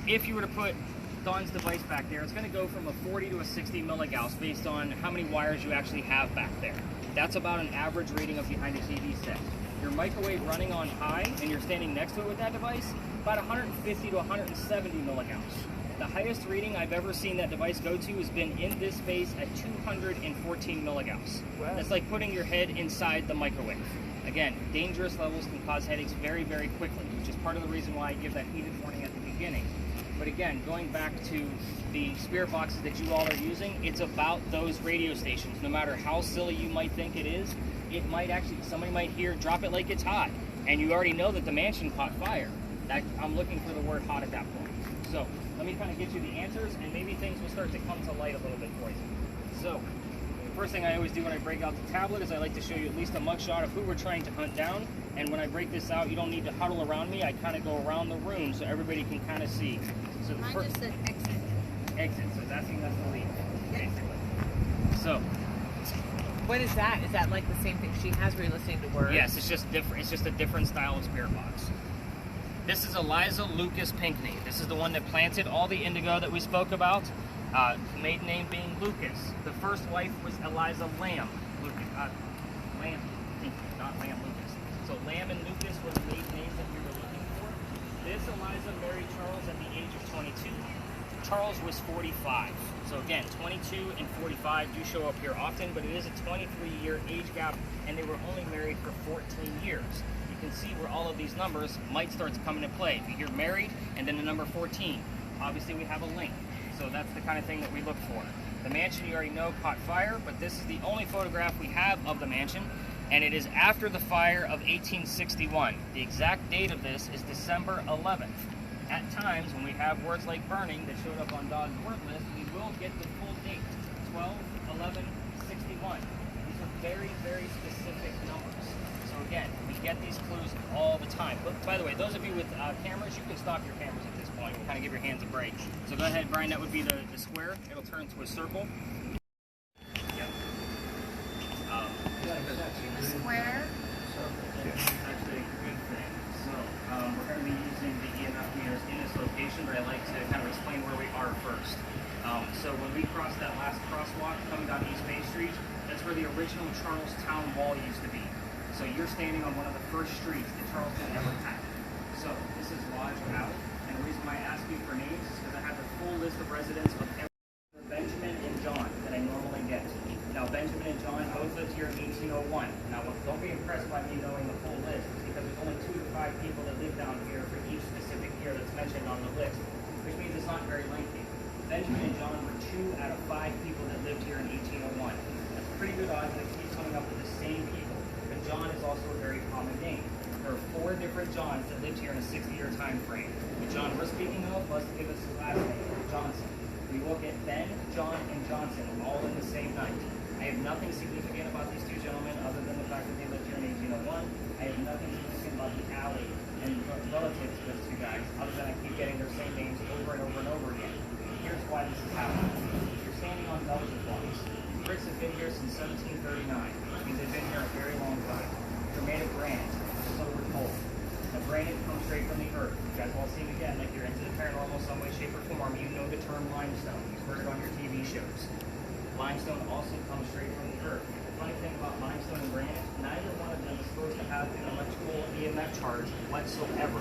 If you were to put Dawn's device back there, it's going to go from a 40 to a 60 milligauss based on how many wires you actually have back there. That's about an average reading of behind a TV set. Your microwave running on high and you're standing next to it with that device, about 150 to 170 milligauss. The highest reading I've ever seen that device go to has been in this space at 214 milligauss. Wow. That's like putting your head inside the microwave. Again, dangerous levels can cause headaches very, very quickly, which is part of the reason why I give that heated warning at the beginning. But again, going back to the spirit boxes that you all are using, it's about those radio stations. No matter how silly you might think it is, it might actually, somebody might hear drop it like it's hot, and you already know that the mansion caught fire. I'm looking for the word hot at that point. So let me kind of get you the answers, and maybe things will start to come to light a little bit for you. So first thing I always do when I break out the tablet is I like to show you at least a mugshot of who we're trying to hunt down. And when I break this out, you don't need to huddle around me. I kind of go around the room so everybody can kind of see. So the Mine first just said exit. exit, so that's the lead, basically. So What is that? Is that like the same thing she has where you're listening to words? yes, it's just different. It's just a different style of spirit box. This is Eliza Lucas Pinckney. This is the one that planted all the indigo that we spoke about. Maiden name being Lucas. The first wife was Eliza Lamb. Lamb Pinckney, not Lamb Lucas. So Lamb and Lucas were the maiden names that we were looking for. This Eliza married Charles at the age of 22. Charles was 45. So again, 22 and 45 do show up here often, but it is a 23-year age gap, and they were only married for 14 years. You can see where all of these numbers might start to come into play. If you hear married and then the number 14, obviously we have a link. So that's the kind of thing that we look for. The mansion, you already know, caught fire, but this is the only photograph we have of the mansion, and it is after the fire of 1861. The exact date of this is December 11th. At times, when we have words like burning that showed up on Dog's word list, we will get the full date, 12/11/61. These are very, very specific numbers. So again, we get these clues all the time. But by the way, those of you with cameras, you can stop your cameras at this point and kind of give your hands a break. So go ahead, Brian, that would be the square. It'll turn to a circle. Yep. Square. That's actually a good thing. So we're going to be using the EMF meters in this location, but I like to kind of explain where we are first. So when we cross that last crosswalk coming down East Bay Street, that's where the original Charlestown Wall used to be. So you're standing on one of the first streets that Charleston ever had. So this is Lodge Alley, and the reason why I ask you for names is because I have the full list of residents of Benjamin and John that I normally get. Now Benjamin and John both lived here in 1801. Now don't be impressed by me knowing the full list, because there's only 2 to 5 people that live down here for each specific year that's mentioned on the list, which means it's not very lengthy. Benjamin and John were 2 out of 5 people that lived here in 1801. That's pretty good odds that it keeps coming up with the same people. But John is also a very common name. There are 4 different Johns that lived here in a 60-year time frame. The John we're speaking of must give us his last name, Johnson. We look at Ben, John, and Johnson all in the same night. I have nothing significant about these 2 gentlemen other than the fact that they lived here in 1801. I have nothing significant about the alley and relatives to those 2 guys, other than I keep getting their same names over and over and over again. Here's why this is happening. You're standing on Belgian blocks. These bricks have been here since 1739, which means they've been here a very long time. They're made of granite, so we're told. Now, granite comes straight from the earth. You guys all see it again, like you're into the paranormal some way, shape, or form. You know the term limestone. You've heard it on your TV shows. Limestone also comes straight from the earth. The funny thing about limestone and granite, neither one of them is supposed to have an electrical EMF charge whatsoever.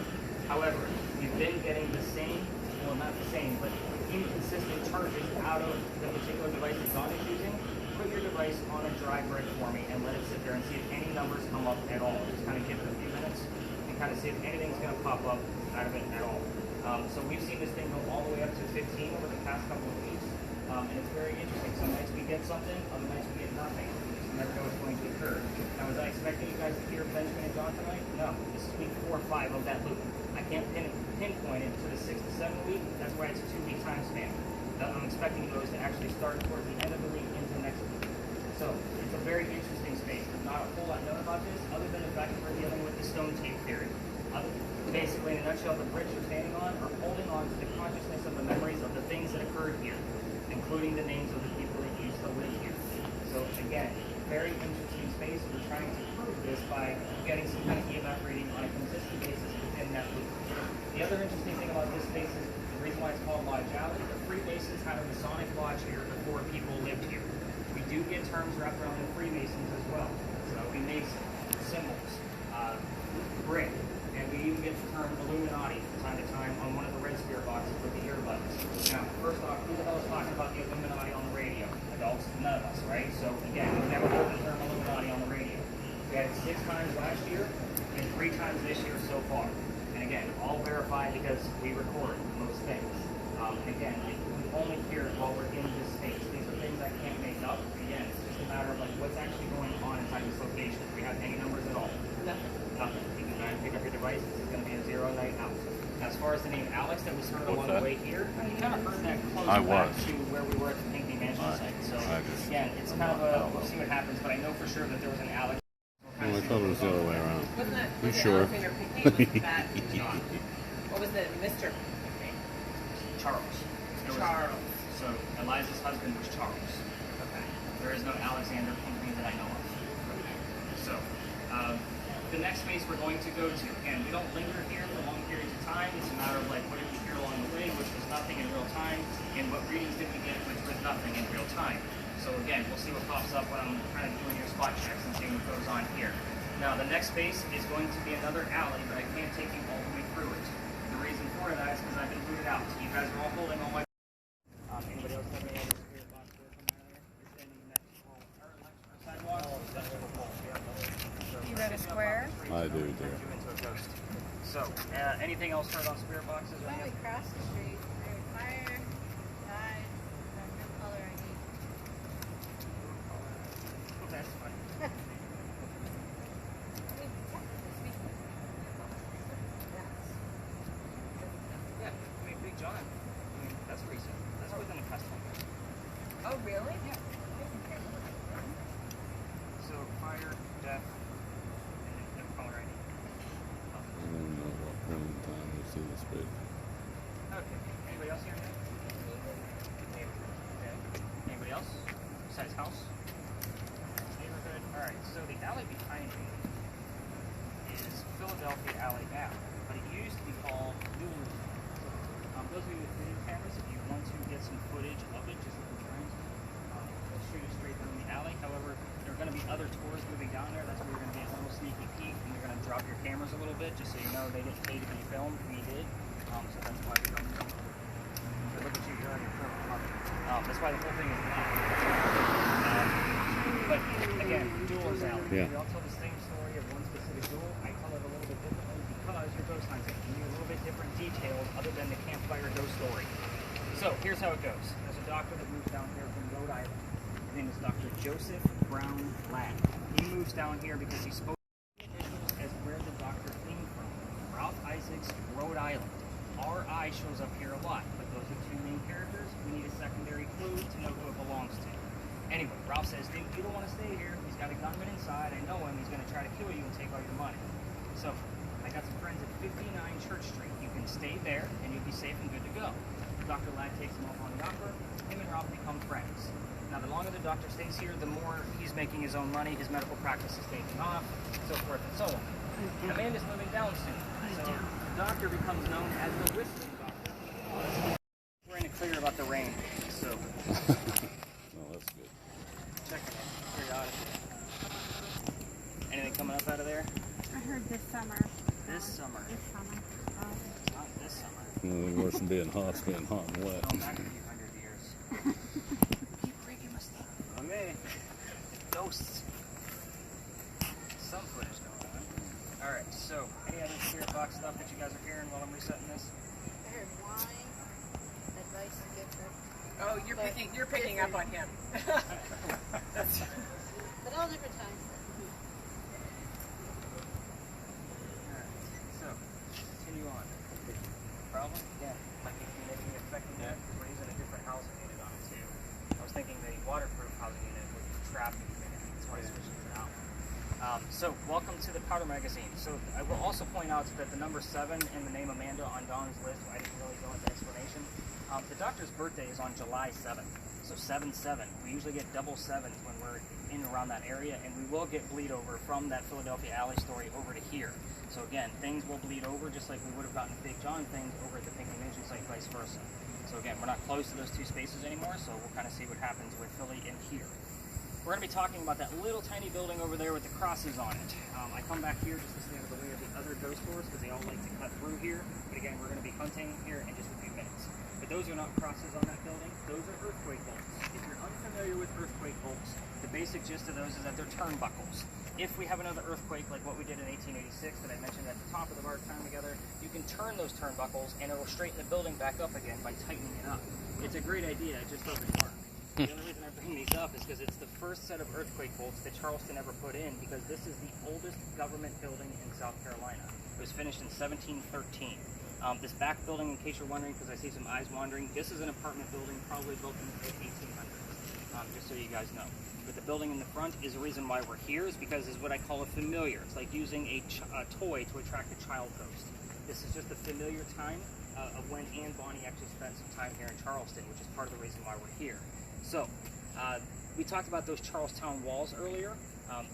However, we've been getting the same, well, not the same, but inconsistent charges out of the particular device that John is using. Put your device on a dry brick for me and let it sit there and see if any numbers come up at all. Just kind of give it a few minutes and kind of see if anything's going to pop up out of it at all. So we've seen this thing go all the way up to 15 over the past couple of weeks. And it's very interesting. Some nights we get something, other nights we get nothing. You never know what's going to occur. Now, was I expecting you guys to hear Benjamin and John tonight? No. This is week 4 or 5 of that loop. I can't pinpoint it to the 6 to 7 week. That's why it's a 2-week time span. I'm expecting those to actually start towards the end of the week into next week. So it's a very interesting space. There's not a whole lot known about this, other than the fact that we're dealing with the stone tape theory. Basically, in a nutshell, the bricks you're standing on are holding on to the consciousness of the memories of the things that occurred here, including the names of the people that used to live here. So again, very interesting space. We're trying to prove this by getting some kind of EMF reading on a consistent basis within that loop. The other interesting thing about this space is the reason why it's called Lodge Alley. The Freemasons had a Masonic lodge here before people lived here. We do get terms wrapped around the Freemasons as well. So we make symbols, brick, and we even get the term Illuminati from time to time on one of the red spirit boxes with the earbuds. Now, first off, who the hell is talking about the Illuminati on the radio? Adults? None of us, right? So again, we've never heard the term Illuminati on the radio. We had it 6 times last year and 3 times this year so far. And again, all verified because we record most things. Again, you only hear it while we're in this space. These are things I can't make up. Again, it's just a matter of like what's actually going on inside this location. Do we have any numbers at all? Nothing. Nothing. You can try and pick up your device. This is going to be a zero-night house. As far as the name Alex that was heard along the way here, you kind of heard that close back to where we were at the Pinckney Mansion site. So again, it's kind of a, we'll see what happens, but I know for sure that there was an Alex. Well, I thought it was the other way around. Wasn't that, You was it sure? Alexander Pinckney? Was that John? What was the Mr. Pinckney? Charles. There was- Charles. So Eliza's husband was Charles. Okay. There is no Alexander Pinckney that I know of. So the next space we're going to go to, again, we don't linger here for long periods of time. It's a matter of like what did we hear along the way, which was nothing in real time, and what readings did we get, which was nothing in real time. So again, we'll see what pops up when I'm kind of doing your spot checks and seeing what goes on here. Now the next space is going to be another alley, but I can't take you all the way through it. The reason for that is because I've been booted out. So you guys are all holding all my. Anybody else have any other spirit box work from out there? You're standing next to our sidewalk. You read a square? I do, dear. Into a ghost. So, anything else heard on spirit boxes? Or When we anything? crossed the street, there was fire, died, no caller ID. Okay, that's fine. Yeah, I mean, Big John. I mean, that's recent. That's within the past 10 years. Oh, really? Yeah. So, fire, death, and no caller ID. I don't know what point in time we see this big. Okay. Anybody else here? Okay. Anybody else? Besides house? Neighborhood? Alright, so the alley behind me is Philadelphia Alley now, but it used to be called Newland. Those of you with video cameras, if you want to get some footage of it, just look at the frames. It'll shoot you straight through the alley. However, there are going to be other tours moving down there. That's where you're going to get a little sneaky peek, and you're going to drop your cameras a little bit, just so you know they didn't pay to be filmed. We did. So that's why we're going to look at you. You're on your film. That's why the whole thing is black. But again, duels alley. Yeah. We all tell the same story of one specific duel. I tell it a little bit differently because you're ghost hunting. You need a little bit different details other than the campfire ghost story. So here's how it goes. There's a doctor that moves down here from Rhode Island. His name is Dr. Joseph Brown Ladd. He moves down here because he spoke as where the doctor came from. Ralph Isaacs, Rhode Island. R.I. shows up here a lot, but those are two main characters. We need a secondary clue to know who it belongs to. Anyway, Ralph says, dude, you don't want to stay here. He's got a gunman inside. I know him. He's going to try to kill you and take all your money. So, I got some friends at 59 Church Street. You can stay there, and you'll be safe and good to go. Dr. Ladd takes him up on the offer. Him and Ralph become friends. Now, the longer the doctor stays here, the more he's making his own money. His medical practice is taking off, so forth and so on. Amanda's moving down soon. So, the doctor becomes known as the Whistling Doctor. We're in the clear about the rain, so Oh, that's good. checking it periodically. Anything coming up out of there? I heard this summer. This summer. This summer. Not this summer. Nothing worse than being hot and wet. Oh, back a few hundred years. Keep breaking my stuff. Okay. Ghosts. Some footage going on. Alright, so any other spirit box stuff that you guys are hearing while I'm resetting this? I heard wine, advice to get her, Oh, you're picking up on him. That's, but all different times. Alright, so continue on. Problem? Yeah. Might be maybe affecting that because we're using a different housing unit on it too. I was thinking the waterproof housing unit would trap the humidity. That's why I switched it out. So, welcome to the Powder Magazine. So, I will also point out that the number 7 and the name Amanda on Dawn's list, I didn't really go into explanation. The doctor's birthday is on July 7th, so 7-7. We usually get double 7s when we're in around that area, and we will get bleed over from that Philadelphia Alley story over to here. So again, things will bleed over just like we would have gotten Big John things over at the Pinckney Mansion site, vice versa. So again, we're not close to those two spaces anymore, so we'll kind of see what happens with Philly and here. We're going to be talking about that little tiny building over there with the crosses on it. I come back here just to stay out of the way of the other ghost tours because they all like to cut through here. But again, we're going to be hunting here in just a few minutes. But those are not crosses on that building. Those are earthquake bolts. If you're unfamiliar with earthquake bolts, the basic gist of those is that they're turnbuckles. if we have another earthquake like what we did in 1886 that I mentioned at the top of our time together, you can turn those turnbuckles and it'll straighten the building back up again by tightening it up. It's a great idea, it just doesn't work. The only reason I bring these up is because it's the first set of earthquake bolts that Charleston ever put in, because this is the oldest government building in South Carolina. It was finished in 1713. This back building, in case you're wondering, because I see some eyes wandering, this is an apartment building probably built in the mid-1800s, just so you guys know. But the building in the front is the reason why we're here, is because it's what I call a familiar. It's like using a toy to attract a child ghost. This is just a familiar time of when Anne Bonny actually spent some time here in Charleston, which is part of the reason why we're here. So, we talked about those Charlestown walls earlier.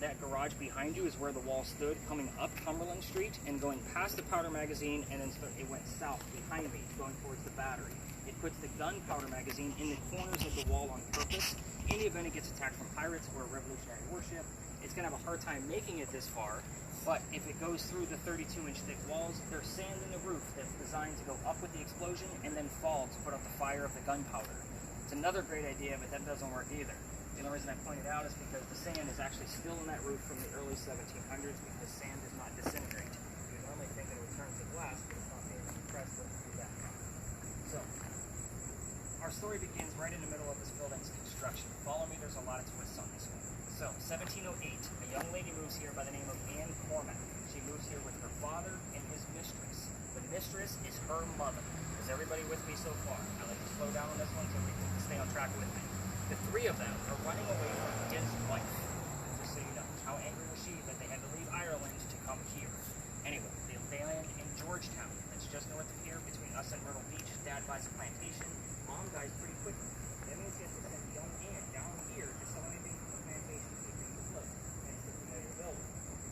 That garage behind you is where the wall stood, coming up Cumberland Street and going past the powder magazine, and then it went south behind me, going towards the battery. It puts the gunpowder magazine in the corners of the wall on purpose. In the event it gets attacked from pirates or a revolutionary warship, it's going to have a hard time making it this far. But if it goes through the 32-inch thick walls, there's sand in the roof that's designed to go up with the explosion and then fall to put out the fire of the gunpowder. It's another great idea, but that doesn't work either. The only reason I point it out is because the sand is actually still in that roof from the early 1700s, because sand does not disintegrate. You normally think it would turn to glass, but it's not being compressed to do that. So, our story begins right in the middle of this building's construction. Follow me, there's a lot of twists on this one. So, 1708, a young lady moves here by the name of Anne Cormack. She moves here with her father and his mistress. The mistress is her mother. Is everybody with me so far? I like to slow down on this one so we can stay on track with me. The three of them are running away from his wife. Just so you know, how angry was she that they had to leave Ireland to come here. Anyway, they land in Georgetown. That's just north of here, between us and Myrtle Beach. Dad buys a plantation. Mom dies pretty quickly. That means he has to send young Anne down here to sell anything from the plantation to keep things afloat. And it's the familiar building.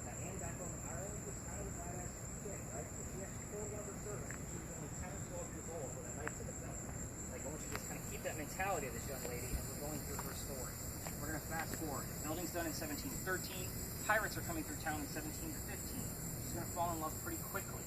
Now, Anne back home in Ireland was kind of a badass kid, right? But she actually told one of her servants when she was only 10 or 12 years old with a knife to the belt. Like, I want you to just kind of keep that mentality of this young lady as we're going through her story. We're going to fast forward. The building's done in 1713. Pirates are coming through town in 1715. She's going to fall in love pretty quickly.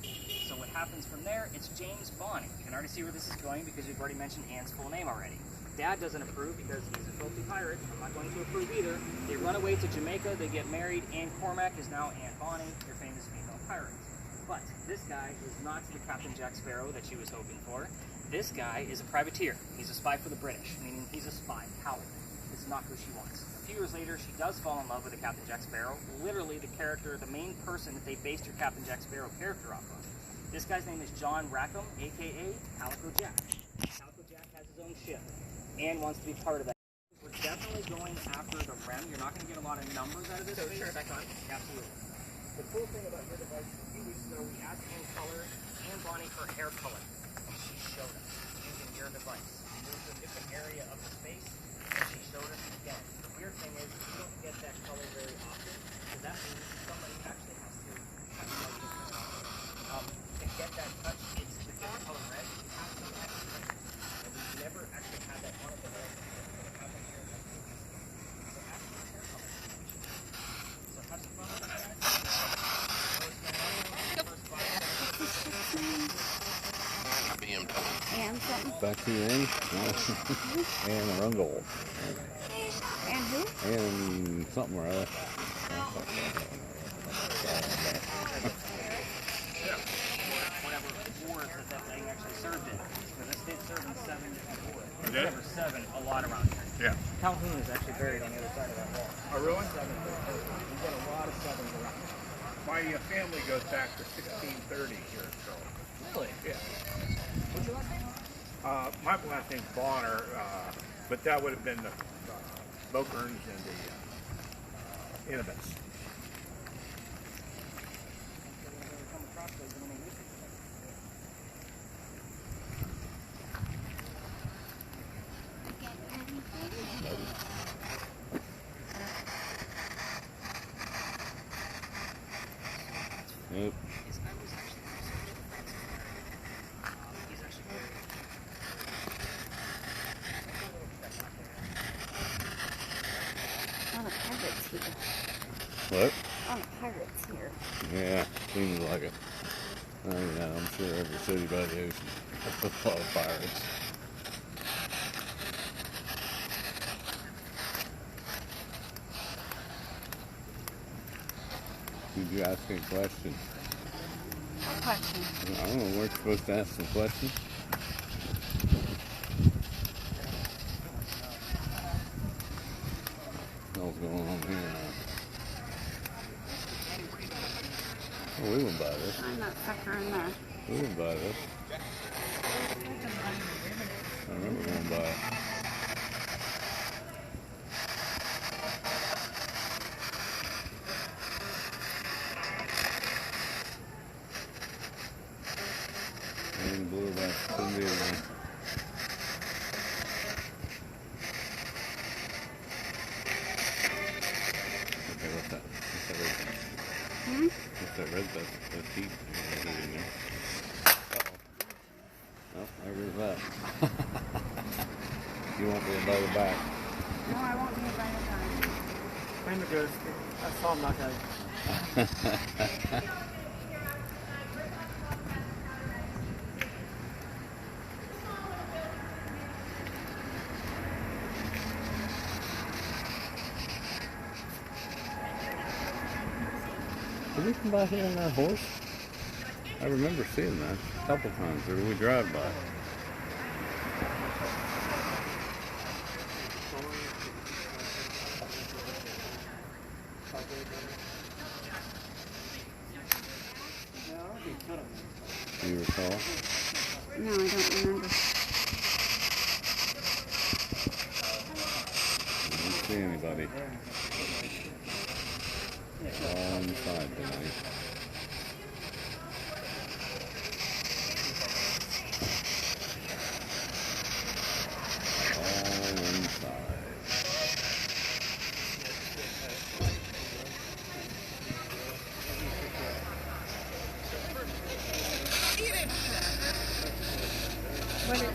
So what happens from there, it's James Bonny. You can already see where this is going because you've already mentioned Anne's full name already. Dad doesn't approve because he's a filthy pirate. I'm not going to approve either. They run away to Jamaica. They get married. Anne Cormack is now Anne Bonny, your famous female pirate. But this guy is not the Captain Jack Sparrow that she was hoping for. This guy is a privateer. He's a spy for the British, meaning he's a spy, coward. This is not who she wants. A few years later, she does fall in love with the Captain Jack Sparrow, literally the character, the main person that they based your Captain Jack Sparrow character off of. This guy's name is John Rackham, a.k.a. Calico Jack. Calico Jack has his own ship. Anne wants to be part of that. We're definitely going after the REM. You're not going to get a lot of numbers out of this. So turn it back on. Absolutely. The cool thing about your device, a few weeks ago, we asked Anne color, Anne Bonny for hair color. And she showed us using your device. We moved to a different area of the space, and she showed us again. The weird thing is, you don't get that color very often, because that means somebody actually has to touch it like this. To get that touch, it's the different color red. You have to have it touch. And we've never actually had that on the red. It happened here in Mexico. So ask for hair color. So have some fun with that, guys. And something. Back to your name? And Rundle. And who? And something or other. Whatever wars that thing actually served in. Because this did serve in 7 different wars. It did? Number 7, a lot around here. Yeah. Calhoun is actually buried on the other side of that wall. Oh, really? 7. We've got a lot of 7s around. My family goes back to 1630 here in Charlotte. Really? Yeah. What's your last name? My last name's Bonner, but that would have been the Bokerns and the Inhabits. Nope. His guy was actually he's actually very On a pirate's here. What? On a pirate's here. Yeah, seems like it. Yeah, I'm sure every city by the ocean has a lot of pirates. Did you ask any questions? What question? I don't know. We're supposed to ask some questions. What's going on here now? Oh, we went by this. Find that sucker in there. We went by this. I remember going by it. And blew back to the end. Okay, what's that? What's that red thing? Hmm? What's that red thing? That's heat. In there. Uh-oh. Oh, there goes that. You won't be invited back. No, I won't be invited back. I'm a ghost. I saw him knock out. Did we come by here on that horse? I remember seeing that a couple times. Or did we drive by? Do you recall? No, I don't remember. I didn't see anybody. All inside tonight. All inside. What is it?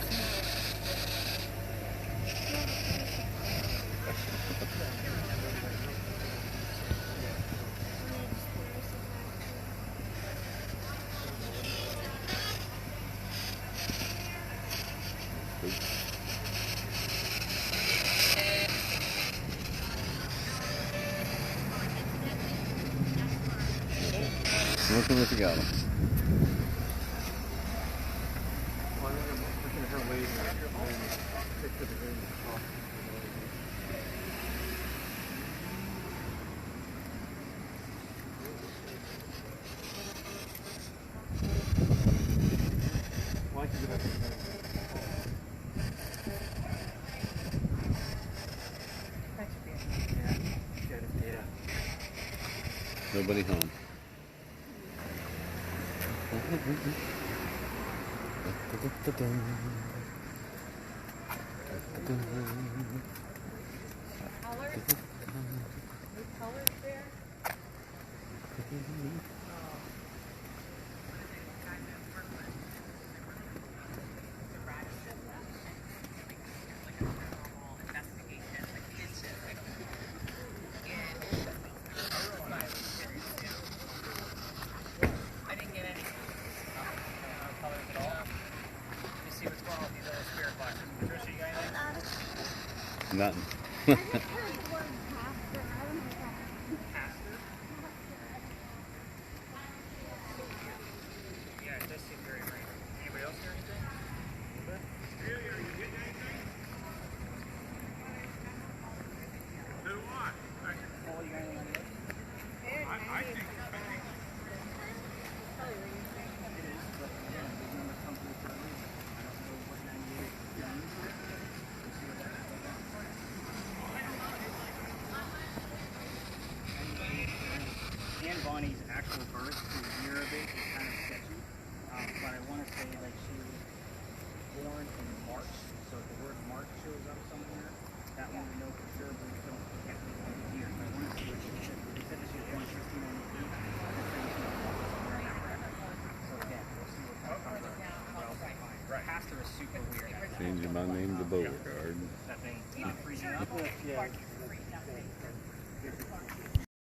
Looking what you got 'em. Nobody home. I didn't get any colors at all. You see what's going on with these little spirit boxes. Patricia, you got anything? Nothing. I just heard the word pastor. I don't know what that means. Pastor? Yeah, it does seem very random. Anybody else hear anything? Really, are you getting anything? Do what? Paul, you got anything? I think And Bonnie's actual birth, the year of it, is kind of sketchy. But I want to say like she was born in March, so if the word March shows up somewhere, that one we know for sure, but we don't can't be on the year. So I want to see what she said. They said that she was born 1698. So again, we'll see what comes up. Well, pastor is super weird. Changing my name to Beauregard. That thing, freezing up. Yeah.